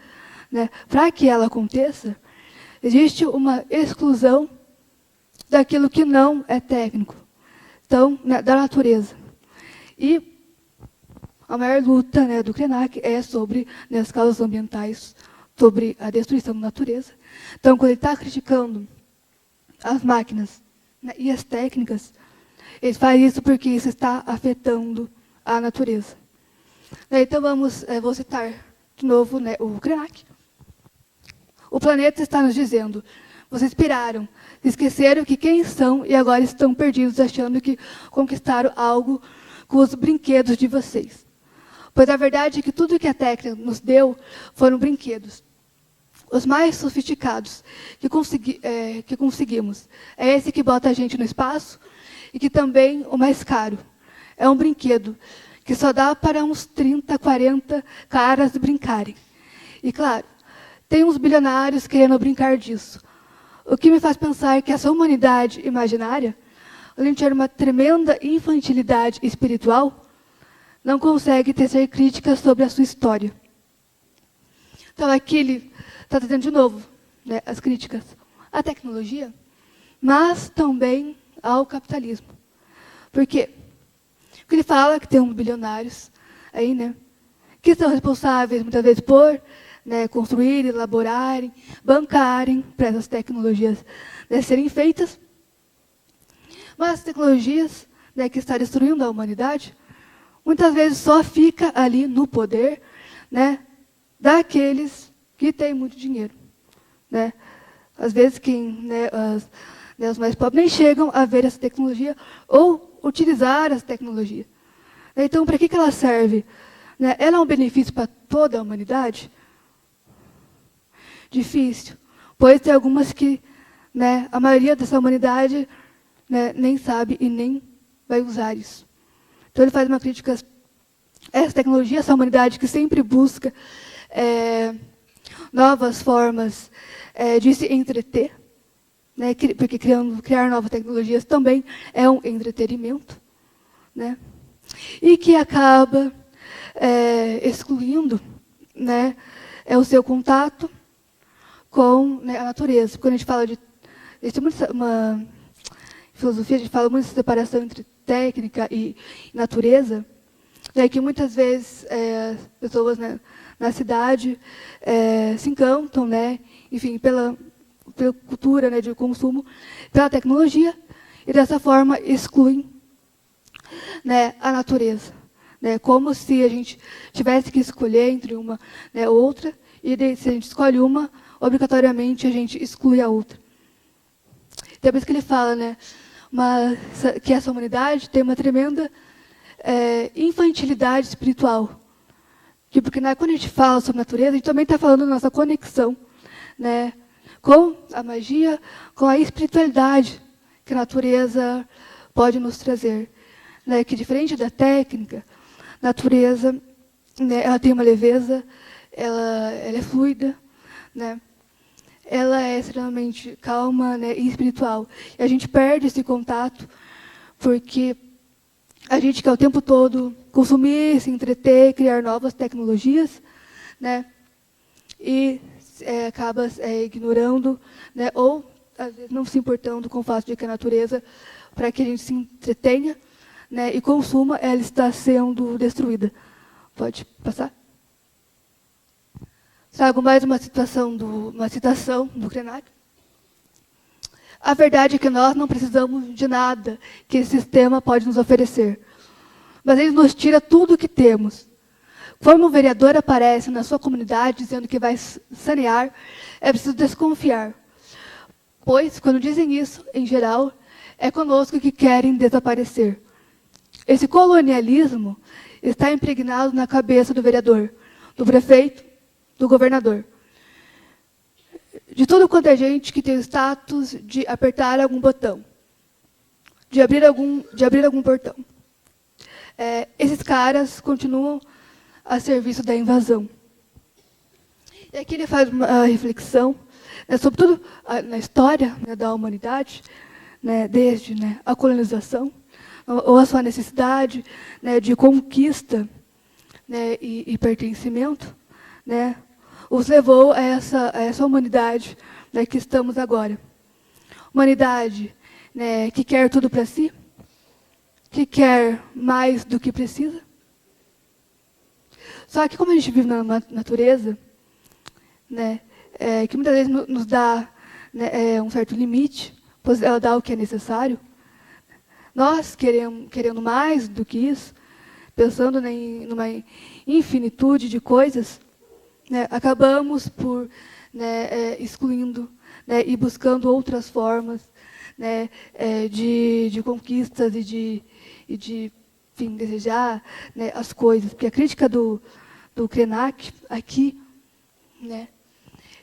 né, para que ela aconteça, existe uma exclusão daquilo que não é técnico, então, né, da natureza. E a maior luta, né, do Krenak é sobre, né, as causas ambientais, sobre a destruição da natureza. Então, quando ele está criticando as máquinas, né, e as técnicas, ele faz isso porque isso está afetando a natureza. Então, vou citar de novo, né, o Krenak. O planeta está nos dizendo, vocês piraram, esqueceram que quem são e agora estão perdidos, achando que conquistaram algo com os brinquedos de vocês. Pois a verdade é que tudo que a técnica nos deu foram brinquedos. Os mais sofisticados que conseguimos. É esse que bota a gente no espaço e que também o mais caro. É um brinquedo que só dá para uns 30, 40 caras brincarem. E, claro, tem uns bilionários querendo brincar disso. O que me faz pensar que essa humanidade imaginária, além de ter uma tremenda infantilidade espiritual, não consegue tecer críticas sobre a sua história. Então, aqui ele está trazendo de novo, né, as críticas à tecnologia, mas também ao capitalismo. Por quê? Porque ele fala que tem uns bilionários aí, né, que são responsáveis, muitas vezes, por, né, construir, elaborarem, bancarem para essas tecnologias, né, serem feitas. Mas as tecnologias, né, que estão destruindo a humanidade, muitas vezes só fica ali no poder, né, daqueles que têm muito dinheiro. Né? Às vezes, os mais pobres nem chegam a ver essa tecnologia ou utilizar essa tecnologia. Então, para que ela serve? Né? Ela é um benefício para toda a humanidade? Difícil, pois tem algumas que, né, a maioria dessa humanidade, né, nem sabe e nem vai usar isso. Então, ele faz uma crítica a essa tecnologia, essa humanidade que sempre busca novas formas de se entreter, né, porque criar novas tecnologias também é um entretenimento, né, e que acaba excluindo, né, o seu contato com, né, a natureza. Quando a gente fala de uma filosofia, a gente fala muito de separação entre técnica e natureza, né, que muitas vezes as pessoas, né, na cidade se encantam, né, enfim, pela cultura, né, de consumo, pela tecnologia, e dessa forma excluem, né, a natureza. Né, como se a gente tivesse que escolher entre uma, né, ou outra, e se a gente escolhe uma, obrigatoriamente a gente exclui a outra. Então, é por isso que ele fala, né, que essa humanidade tem uma tremenda infantilidade espiritual. Porque, né, quando a gente fala sobre natureza, a gente também está falando da nossa conexão, né, com a magia, com a espiritualidade que a natureza pode nos trazer. Né, que, diferente da técnica, a natureza, né, ela tem uma leveza, ela é fluida, né, ela é extremamente calma, né, e espiritual. E a gente perde esse contato porque a gente quer o tempo todo consumir, se entreter, criar novas tecnologias, né, e acaba ignorando, né, ou, às vezes, não se importando com o fato de que a natureza, para que a gente se entretenha, né, e consuma, ela está sendo destruída. Pode passar? Trago mais uma citação do Krenak. A verdade é que nós não precisamos de nada que esse sistema pode nos oferecer. Mas ele nos tira tudo o que temos. Quando um vereador aparece na sua comunidade dizendo que vai sanear, é preciso desconfiar. Pois, quando dizem isso, em geral, é conosco que querem desaparecer. Esse colonialismo está impregnado na cabeça do vereador, do prefeito, do governador. De tudo quanto é gente que tem o status de apertar algum botão, de abrir algum portão. Esses caras continuam a serviço da invasão. E aqui ele faz uma reflexão, né, sobretudo na história, né, da humanidade, né, desde, né, a colonização, ou a sua necessidade, né, de conquista, né, e pertencimento, né, os levou a essa humanidade, né, que estamos agora. Humanidade, né, que quer tudo para si, que quer mais do que precisa. Só que como a gente vive na natureza, né, que muitas vezes nos dá, né, um certo limite, pois ela dá o que é necessário, nós querendo mais do que isso, pensando, né, numa infinitude de coisas, né, acabamos por, né, excluindo, né, e buscando outras formas, né, de conquistas e de enfim, desejar, né, as coisas. Porque a crítica do Krenak aqui, né,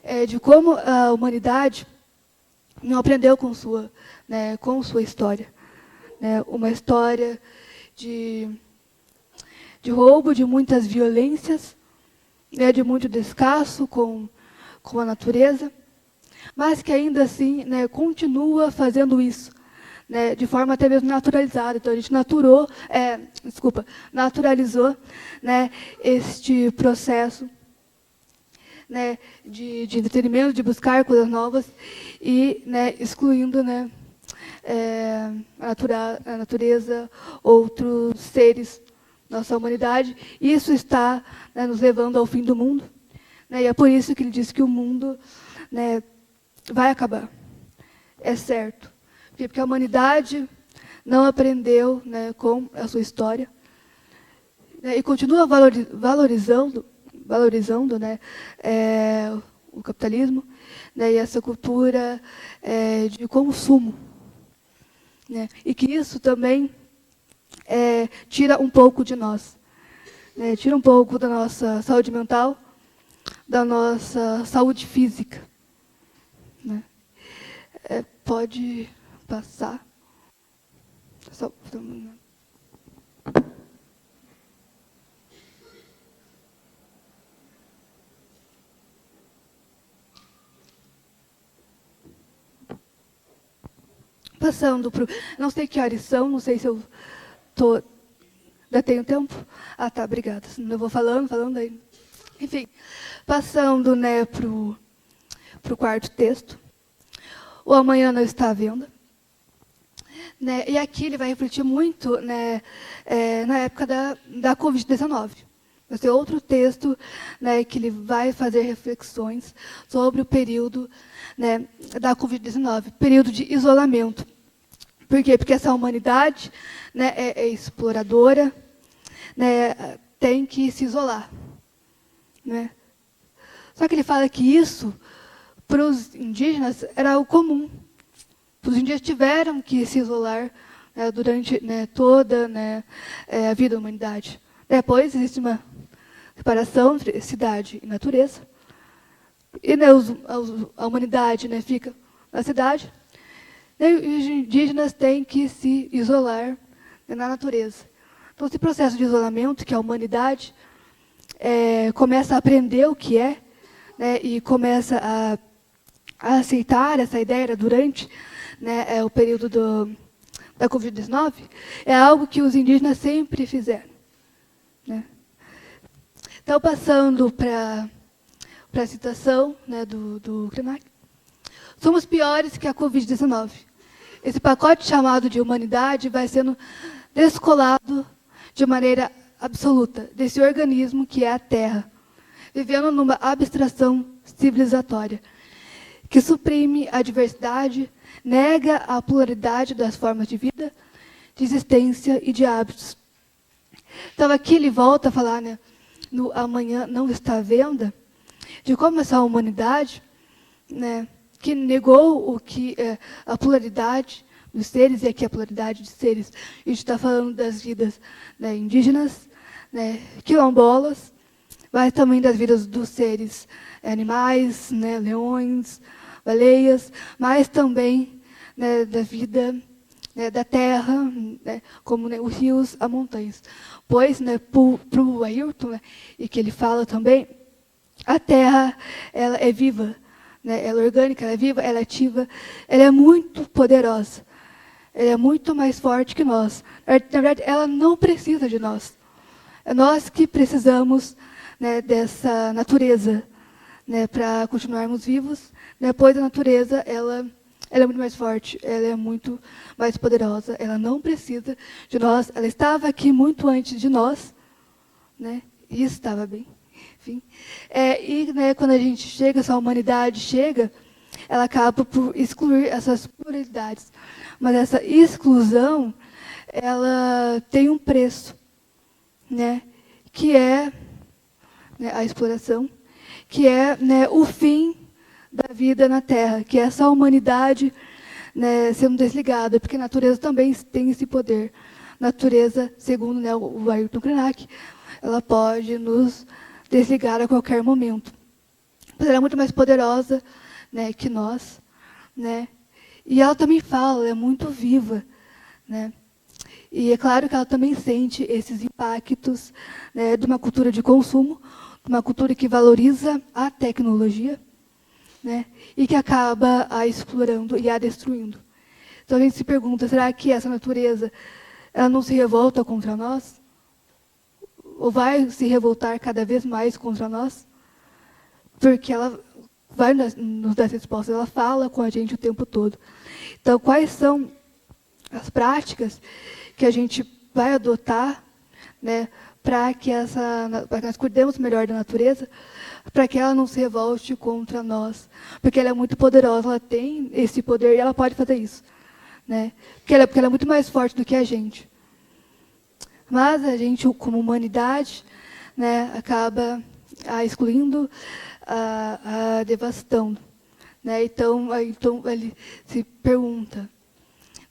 é de como a humanidade não aprendeu com sua história, né, uma história de roubo, de muitas violências, né, de muito descaso com a natureza, mas que ainda assim, né, continua fazendo isso, né, de forma até mesmo naturalizada. Então a gente naturalizou, né, este processo, né, de entretenimento, de buscar coisas novas e, né, excluindo, né, a natureza, outros seres, nossa humanidade. Isso está, né, nos levando ao fim do mundo, né, e é por isso que ele diz que o mundo, né, vai acabar. É certo. Porque a humanidade não aprendeu, né, com a sua história, né, e continua valorizando, né, o capitalismo, né, e essa cultura de consumo, né, e que isso também tira um pouco de nós, né, tira um pouco da nossa saúde mental, da nossa saúde física, né. Pode passar. Só um minuto. Passando para... Não sei que horas são, não sei se eu tô... Já tenho tempo? Ah, tá, obrigada. Eu vou falando aí. Enfim, passando, né, para o quarto texto. O amanhã não está à venda. Né, e aqui ele vai refletir muito, né, na época da Covid-19. Vai ser outro texto, né, que ele vai fazer reflexões sobre o período, né, da Covid-19, período de isolamento. Por quê? Porque essa humanidade, né, é exploradora, né, tem que se isolar, né? Só que ele fala que isso, para os indígenas, era algo comum. Os indígenas tiveram que se isolar, né, durante, né, toda, né, a vida da humanidade. Depois existe uma separação entre cidade e natureza. E, né, a humanidade, né, fica na cidade. E os indígenas têm que se isolar, né, na natureza. Então, esse processo de isolamento, que a humanidade começa a aprender o que é, né, e começa a aceitar essa ideia durante, né, o período da Covid-19, é algo que os indígenas sempre fizeram, né? Então, passando para a citação, né, do Krenak, somos piores que a Covid-19. Esse pacote chamado de humanidade vai sendo descolado de maneira absoluta desse organismo que é a Terra, vivendo numa abstração civilizatória, que suprime a diversidade, nega a pluralidade das formas de vida, de existência e de hábitos. Então, aqui ele volta a falar, né, no amanhã não está à venda, de como essa humanidade, né, que negou o que a pluralidade dos seres, e aqui a pluralidade de seres, a gente está falando das vidas, né, indígenas, né, quilombolas, mas também das vidas dos seres animais, né, leões, baleias, mas também, né, da vida, né, da terra, né, como, né, os rios, as montanhas. Pois, né, para o Ayrton, né, e que ele fala também, a Terra, ela é viva, né? Ela é orgânica, ela é viva, ela é ativa, ela é muito poderosa, ela é muito mais forte que nós. Na verdade, ela não precisa de nós. É nós que precisamos, né, dessa natureza, né, para continuarmos vivos, né, pois a natureza ela é muito mais forte, ela é muito mais poderosa, ela não precisa de nós, ela estava aqui muito antes de nós, né, e estava bem. Enfim, e né, quando a gente chega, essa humanidade chega, ela acaba por excluir essas pluralidades. Mas essa exclusão, ela tem um preço, né, que é, né, a exploração, que é, né, o fim da vida na Terra, que é essa humanidade, né, sendo desligada, porque a natureza também tem esse poder. Natureza, segundo, né, o Ayrton Krenak, ela pode nos desligar a qualquer momento. Mas ela é muito mais poderosa, né, que nós, né? E ela também fala, ela é muito viva, né? E é claro que ela também sente esses impactos, né, de uma cultura de consumo, de uma cultura que valoriza a tecnologia, né, e que acaba a explorando e a destruindo. Então a gente se pergunta, será que essa natureza ela não se revolta contra nós? Ou vai se revoltar cada vez mais contra nós? Porque ela vai nos dar respostas, ela fala com a gente o tempo todo. Então, quais são as práticas que a gente vai adotar, né, para que nós cuidemos melhor da natureza, para que ela não se revolte contra nós? Porque ela é muito poderosa, ela tem esse poder e ela pode fazer isso, né? Porque ela é muito mais forte do que a gente. Mas a gente, como humanidade, né, acaba excluindo, devastando, né? Então ele se pergunta,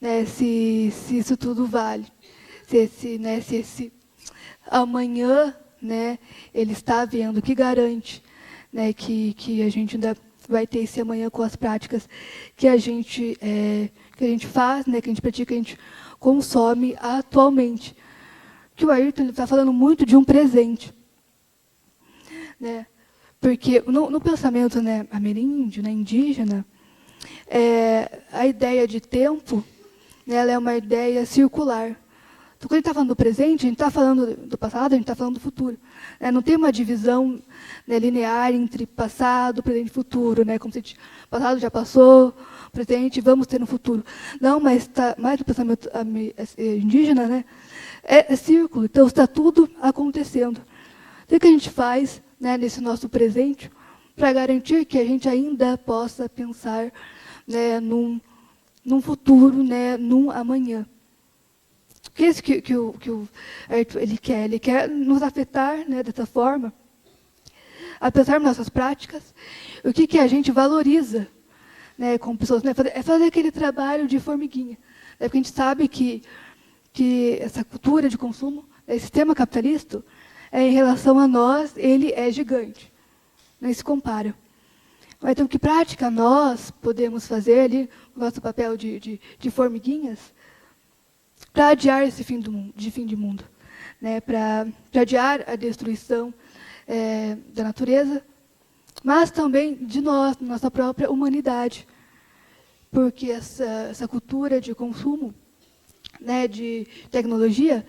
né, se isso tudo vale, se esse amanhã, né, ele está vendo, que garante, né, que a gente ainda vai ter esse amanhã com as práticas que a gente faz, né, que a gente pratica, que a gente consome atualmente. Que o Ayrton está falando muito de um presente, né? Porque no pensamento, né, ameríndio, né, indígena, a ideia de tempo, né, ela é uma ideia circular. Então, quando a gente está falando do presente, a gente está falando do passado, a gente está falando do futuro. Né? Não tem uma divisão, né, linear entre passado, presente e futuro, né? Como se o passado já passou, presente, vamos ter no futuro. Não, mas está mais do pensamento indígena, né? É círculo, então está tudo acontecendo. Então, o que a gente faz, né, nesse nosso presente para garantir que a gente ainda possa pensar, né, num futuro, né, num amanhã? Que é isso que o Ayrton ele quer nos afetar, né, dessa forma, apesar das nossas práticas, o que a gente valoriza, né, como pessoas, né, fazer aquele trabalho de formiguinha, né, porque a gente sabe que essa cultura de consumo, esse sistema capitalista, em relação a nós, ele é gigante, nem se compara. Então, que prática nós podemos fazer ali, o nosso papel de formiguinhas, para adiar esse fim de mundo, né? Para adiar a destruição da natureza, mas também de nós, nossa própria humanidade, porque essa cultura de consumo, né, de tecnologia,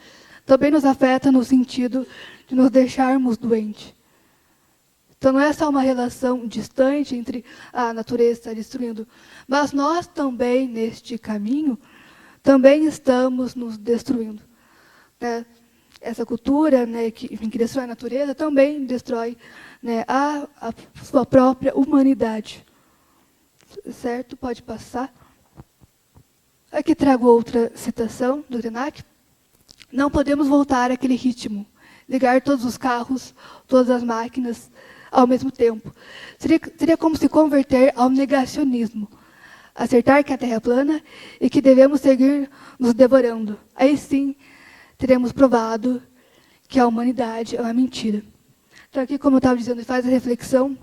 também nos afeta no sentido de nos deixarmos doentes. Então, não é só uma relação distante entre a natureza está destruindo, mas nós também, neste caminho, também estamos nos destruindo. Né? Essa cultura, né, que destrói a natureza também destrói, né, a sua própria humanidade. Certo? Pode passar. Aqui trago outra citação do Krenak. Não podemos voltar àquele ritmo, ligar todos os carros, todas as máquinas ao mesmo tempo. Seria como se converter ao negacionismo, acertar que a Terra é plana e que devemos seguir nos devorando. Aí sim, teremos provado que a humanidade é uma mentira. Então aqui, como eu estava dizendo, ele faz a reflexão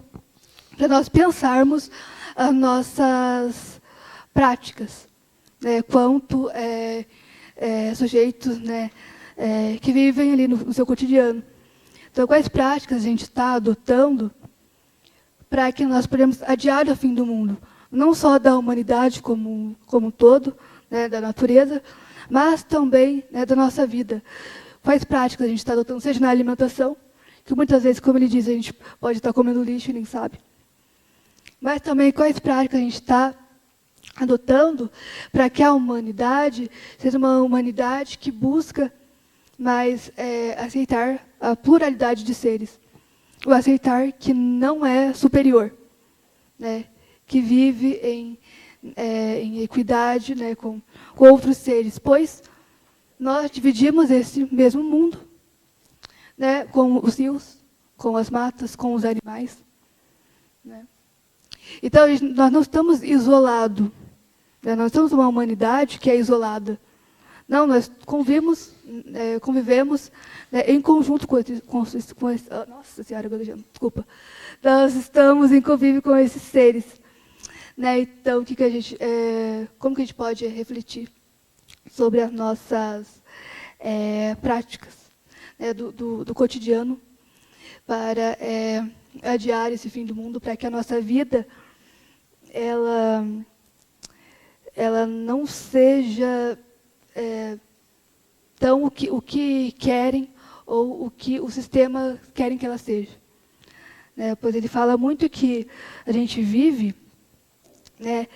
para nós pensarmos as nossas práticas, né, quanto sujeitos, né, que vivem ali no seu cotidiano. Então, quais práticas a gente está adotando, para que nós podemos adiar o fim do mundo, não só da humanidade como um todo, né, da natureza, mas também, né, da nossa vida. Quais práticas a gente está adotando, seja na alimentação, que muitas vezes, como ele diz, a gente pode estar comendo lixo e nem sabe. Mas também quais práticas a gente está adotando para que a humanidade seja uma humanidade que busca mais aceitar a pluralidade de seres. O aceitar que não é superior, né, que vive em equidade, né, com outros seres, pois nós dividimos esse mesmo mundo, né, com os rios, com as matas, com os animais, né. Então, nós não estamos isolados, né, nós somos uma humanidade que é isolada. Não, nós convivemos, né, em conjunto com esse nossa senhora, desculpa. Nós estamos em convívio com esses seres. Né, então, como que a gente pode refletir sobre as nossas práticas, né, do cotidiano para adiar esse fim do mundo, para que a nossa vida ela não seja tão o que querem ou o que o sistema querem que ela seja. Né, pois ele fala muito que a gente vive, né,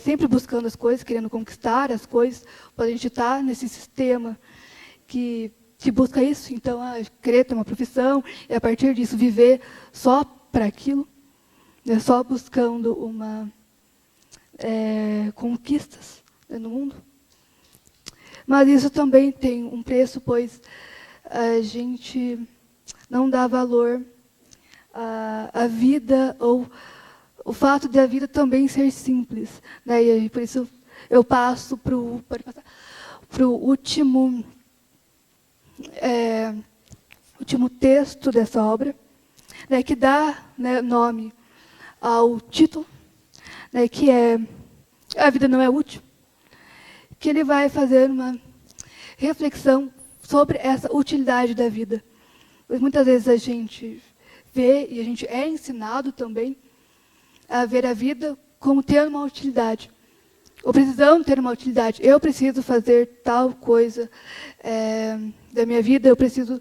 sempre buscando as coisas, querendo conquistar as coisas, pois a gente está nesse sistema que busca isso, então, querer ter uma profissão, e a partir disso viver só para aquilo, né, só buscando conquistas, né, no mundo. Mas isso também tem um preço, pois a gente não dá valor à vida, ou o fato de a vida também ser simples, né? E por isso eu passo para o último texto dessa obra, né, que dá, né, nome ao título, né, que é A Vida Não é Útil, que ele vai fazer uma reflexão sobre essa utilidade da vida. Pois muitas vezes a gente vê, e a gente é ensinado também, a ver a vida como tendo uma utilidade, ou precisando ter uma utilidade. Eu preciso fazer tal coisa da minha vida, eu preciso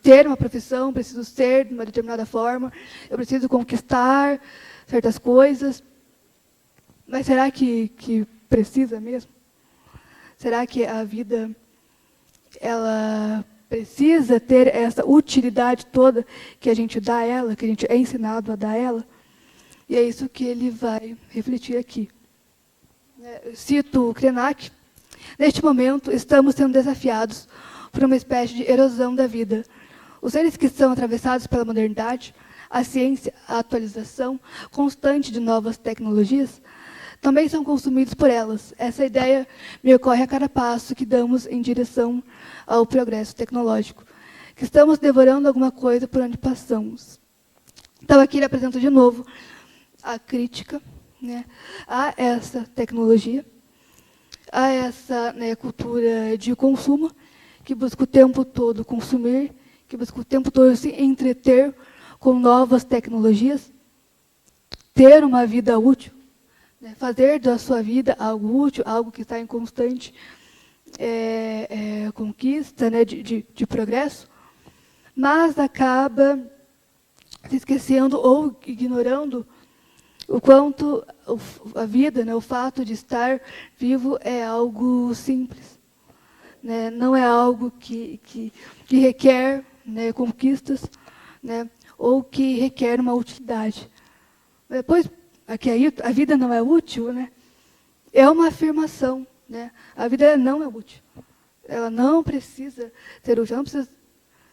ter uma profissão, preciso ser de uma determinada forma, eu preciso conquistar certas coisas. Mas será que precisa mesmo? Será que a vida ela precisa ter essa utilidade toda que a gente dá a ela, que a gente é ensinado a dar a ela? E é isso que ele vai refletir aqui. Eu cito Krenak: neste momento, estamos sendo desafiados por uma espécie de erosão da vida. Os seres que são atravessados pela modernidade, a ciência, a atualização constante de novas tecnologias, também são consumidos por elas. Essa ideia me ocorre a cada passo que damos em direção ao progresso tecnológico, que estamos devorando alguma coisa por onde passamos. Então, aqui ele apresenta de novo a crítica, né, a essa tecnologia, a essa, né, cultura de consumo, que busca o tempo todo consumir, que busca o tempo todo se entreter com novas tecnologias, ter uma vida útil, né, fazer da sua vida algo útil, algo que está em constante conquista, né, de progresso, mas acaba se esquecendo ou ignorando o quanto a vida, né, o fato de estar vivo é algo simples, né, não é algo que requer, né, conquistas, né, ou que requer uma utilidade. Depois, aqui a vida não é útil, né, é uma afirmação, né, a vida não é útil. Ela não precisa ser útil, ela não precisa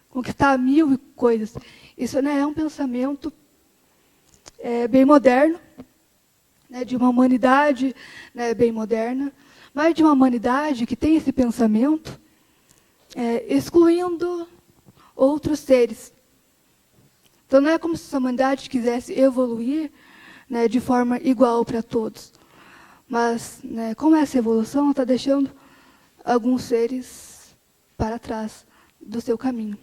conquistar 1000 coisas. Isso, né, é um pensamento bem moderno, né, de uma humanidade, né, bem moderna, mas de uma humanidade que tem esse pensamento excluindo outros seres. Então, não é como se a humanidade quisesse evoluir, né, de forma igual para todos. Mas, né, com essa evolução, está deixando alguns seres para trás do seu caminho.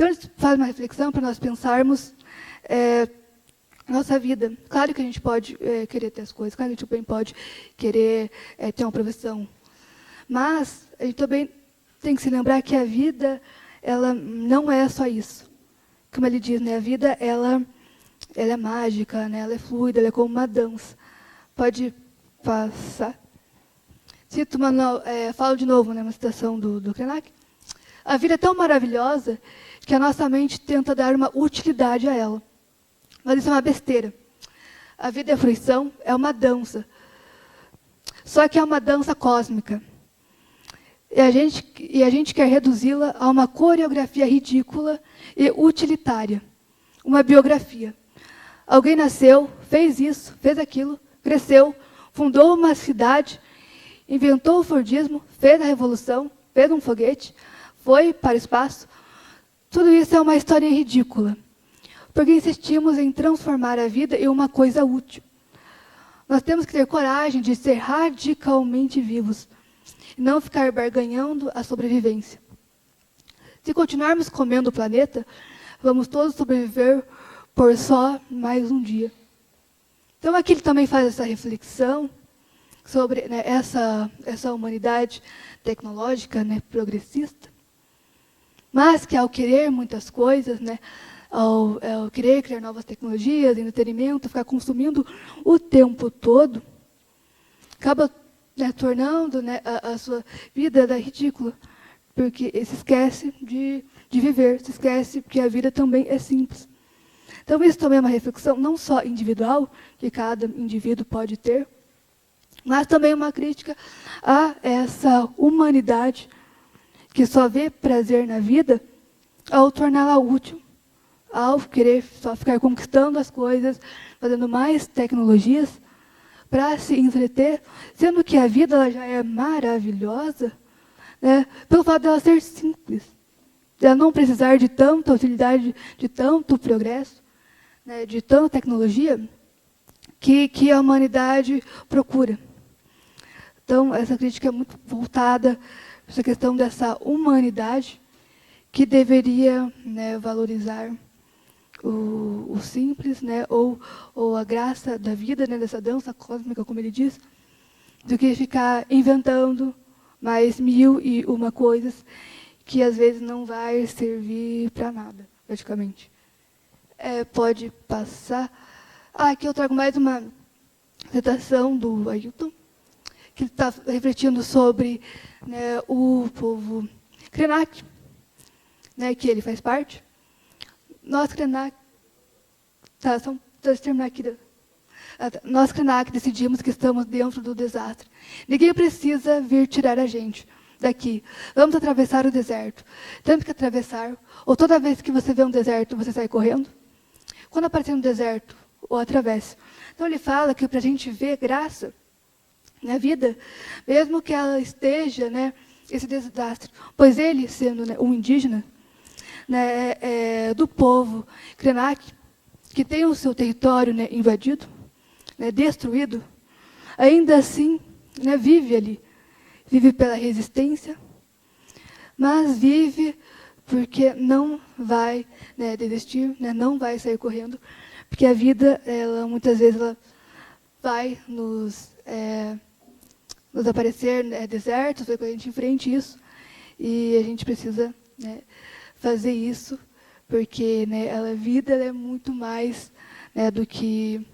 Então, eles fazem uma reflexão para nós pensarmos nossa vida. Claro que a gente pode querer ter as coisas, claro que a gente também pode querer ter uma profissão, mas a gente também tem que se lembrar que a vida, ela não é só isso. Como ele diz, né, a vida, ela é mágica, né, ela é fluida, ela é como uma dança. Pode passar. Falo de novo, né, uma citação do Krenak. A vida é tão maravilhosa que a nossa mente tenta dar uma utilidade a ela. Mas isso é uma besteira. A vida é fruição, é uma dança. Só que é uma dança cósmica. E a gente quer reduzi-la a uma coreografia ridícula e utilitária. Uma biografia. Alguém nasceu, fez isso, fez aquilo, cresceu, fundou uma cidade, inventou o Fordismo, fez a revolução, fez um foguete, foi para o espaço. Tudo isso é uma história ridícula, porque insistimos em transformar a vida em uma coisa útil. Nós temos que ter coragem de ser radicalmente vivos, e não ficar barganhando a sobrevivência. Se continuarmos comendo o planeta, vamos todos sobreviver por só mais um dia. Então aqui ele também faz essa reflexão sobre, né, essa humanidade tecnológica, né, progressista, mas que ao querer muitas coisas, né, ao querer criar novas tecnologias, entretenimento, ficar consumindo o tempo todo, acaba, né, tornando, né, a sua vida ridícula, porque se esquece de viver, se esquece que a vida também é simples. Então isso também é uma reflexão não só individual, que cada indivíduo pode ter, mas também uma crítica a essa humanidade que só vê prazer na vida ao torná-la útil, ao querer só ficar conquistando as coisas, fazendo mais tecnologias para se entreter, sendo que a vida ela já é maravilhosa, né, pelo fato dela ser simples, de ela não precisar de tanta utilidade, de tanto progresso, né, de tanta tecnologia que a humanidade procura. Então, essa crítica é muito voltada para essa questão dessa humanidade que deveria, né, valorizar o simples, né, ou a graça da vida, né, dessa dança cósmica, como ele diz, do que ficar inventando mais 1001 coisas que às vezes não vai servir para nada, praticamente. Pode passar. Aqui eu trago mais uma citação do Ailton, que está refletindo sobre, né, o povo Krenak, né, que ele faz parte. Nós, Krenak, deixa eu terminar aqui. Nós, Krenak, decidimos que estamos dentro do desastre. Ninguém precisa vir tirar a gente daqui. Vamos atravessar o deserto. Temos que atravessar, ou toda vez que você vê um deserto, você sai correndo. Quando aparecer um deserto, ou atravesse. Então ele fala que para a gente ver graça na vida, mesmo que ela esteja, né, esse desastre, pois ele, sendo, né, um indígena, né, do povo Krenak, que tem o seu território, né, invadido, né, destruído, ainda assim, né, vive ali, vive pela resistência, mas vive porque não vai, né, desistir, né, não vai sair correndo, porque a vida, ela muitas vezes ela vai nos aparecer, né, desertos, vai que a gente enfrente isso, e a gente precisa, né, fazer isso, porque, né, a vida ela é muito mais, né, do que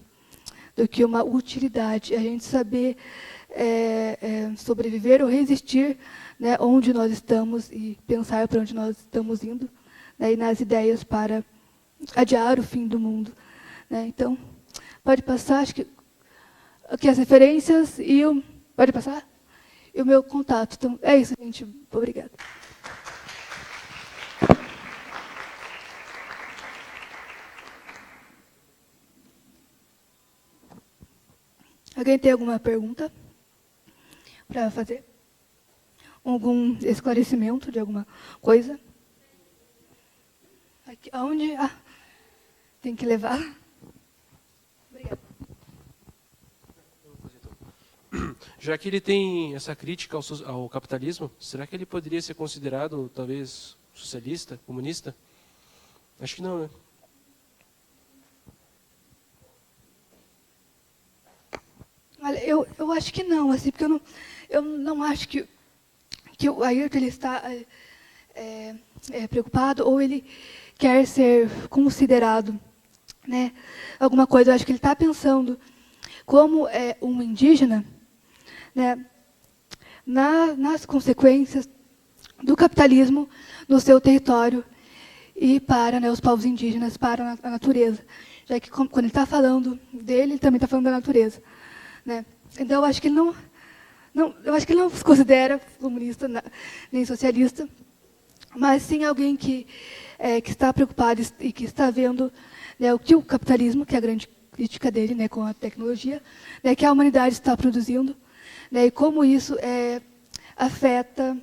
uma utilidade. A gente saber sobreviver ou resistir, né, onde nós estamos e pensar para onde nós estamos indo, né, e nas ideias para adiar o fim do mundo. Né. Então, pode passar, acho que aqui as referências e o... Pode passar? E o meu contato. Então, é isso, gente. Obrigada. Alguém tem alguma pergunta para fazer? Algum esclarecimento de alguma coisa? Aqui, aonde? Tem que levar. Obrigada. Já que ele tem essa crítica ao capitalismo, será que ele poderia ser considerado, talvez, socialista, comunista? Acho que não, né? Olha, eu acho que não, assim, porque eu não acho que o Ayrton ele está preocupado ou ele quer ser considerado, né, alguma coisa. Eu acho que ele está pensando como um indígena, né, nas consequências do capitalismo no seu território e para, né, os povos indígenas, para a natureza. Já que quando ele está falando dele, ele também está falando da natureza. Né? Então, eu acho que ele eu acho que ele não se considera comunista nem socialista, mas sim alguém que está preocupado e que está vendo, né, o que o capitalismo, que é a grande crítica dele, né, com a tecnologia, né, que a humanidade está produzindo, né, e como isso afeta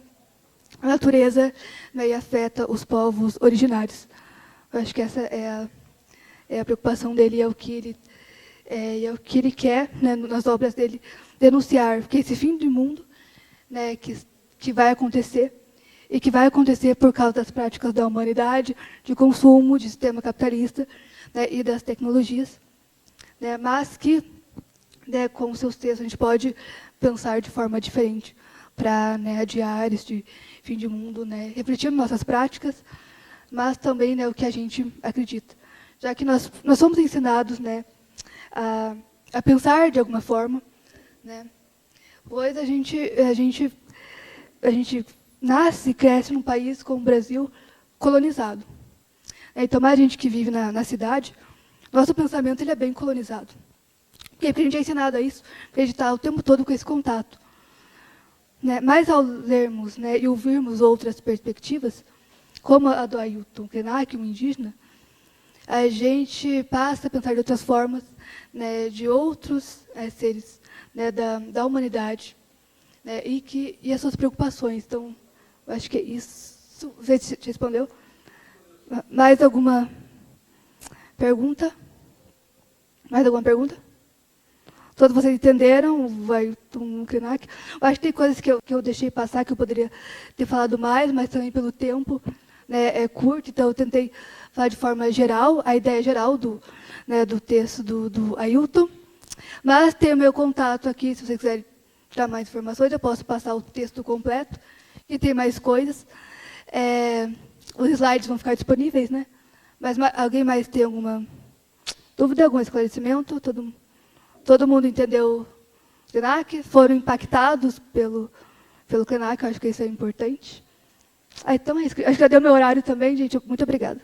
a natureza, né, e afeta os povos originários. Eu acho que essa é a preocupação dele, é o que ele quer, né, nas obras dele, denunciar, que esse fim do mundo, né, que vai acontecer, e que vai acontecer por causa das práticas da humanidade, de consumo, de sistema capitalista, né, e das tecnologias, né, mas que, né, com os seus textos, a gente pode pensar de forma diferente para, né, adiar este fim de mundo, né, refletindo nossas práticas, mas também, né, o que a gente acredita. Já que nós somos ensinados, né, a pensar de alguma forma, né, pois a gente nasce e cresce num país como o Brasil colonizado. Então, mais a gente que vive na cidade, nosso pensamento ele é bem colonizado. Porque a gente é ensinado a isso, para a gente estar o tempo todo com esse contato. Né? Mas ao lermos, né, e ouvirmos outras perspectivas, como a do Ailton Krenak, um indígena, a gente passa a pensar de outras formas, né, de outros seres, né, da humanidade, né, e as suas preocupações. Então, eu acho que é isso. Você te respondeu? Mais alguma pergunta? Mais alguma pergunta? Todos vocês entenderam? Vai um Krenak. Eu acho que tem coisas que eu deixei passar, que eu poderia ter falado mais, mas também pelo tempo, né, é curto, então eu tentei falar de forma geral, a ideia geral do texto do Ailton. Mas tem o meu contato aqui, se vocês quiserem tirar mais informações, eu posso passar o texto completo, e tem mais coisas. Os slides vão ficar disponíveis, né? Mas alguém mais tem alguma dúvida, algum esclarecimento? Todo mundo entendeu o Krenak? Foram impactados pelo Krenak? Eu acho que isso é importante. Então é isso. Acho que já deu meu horário também, gente. Muito obrigada.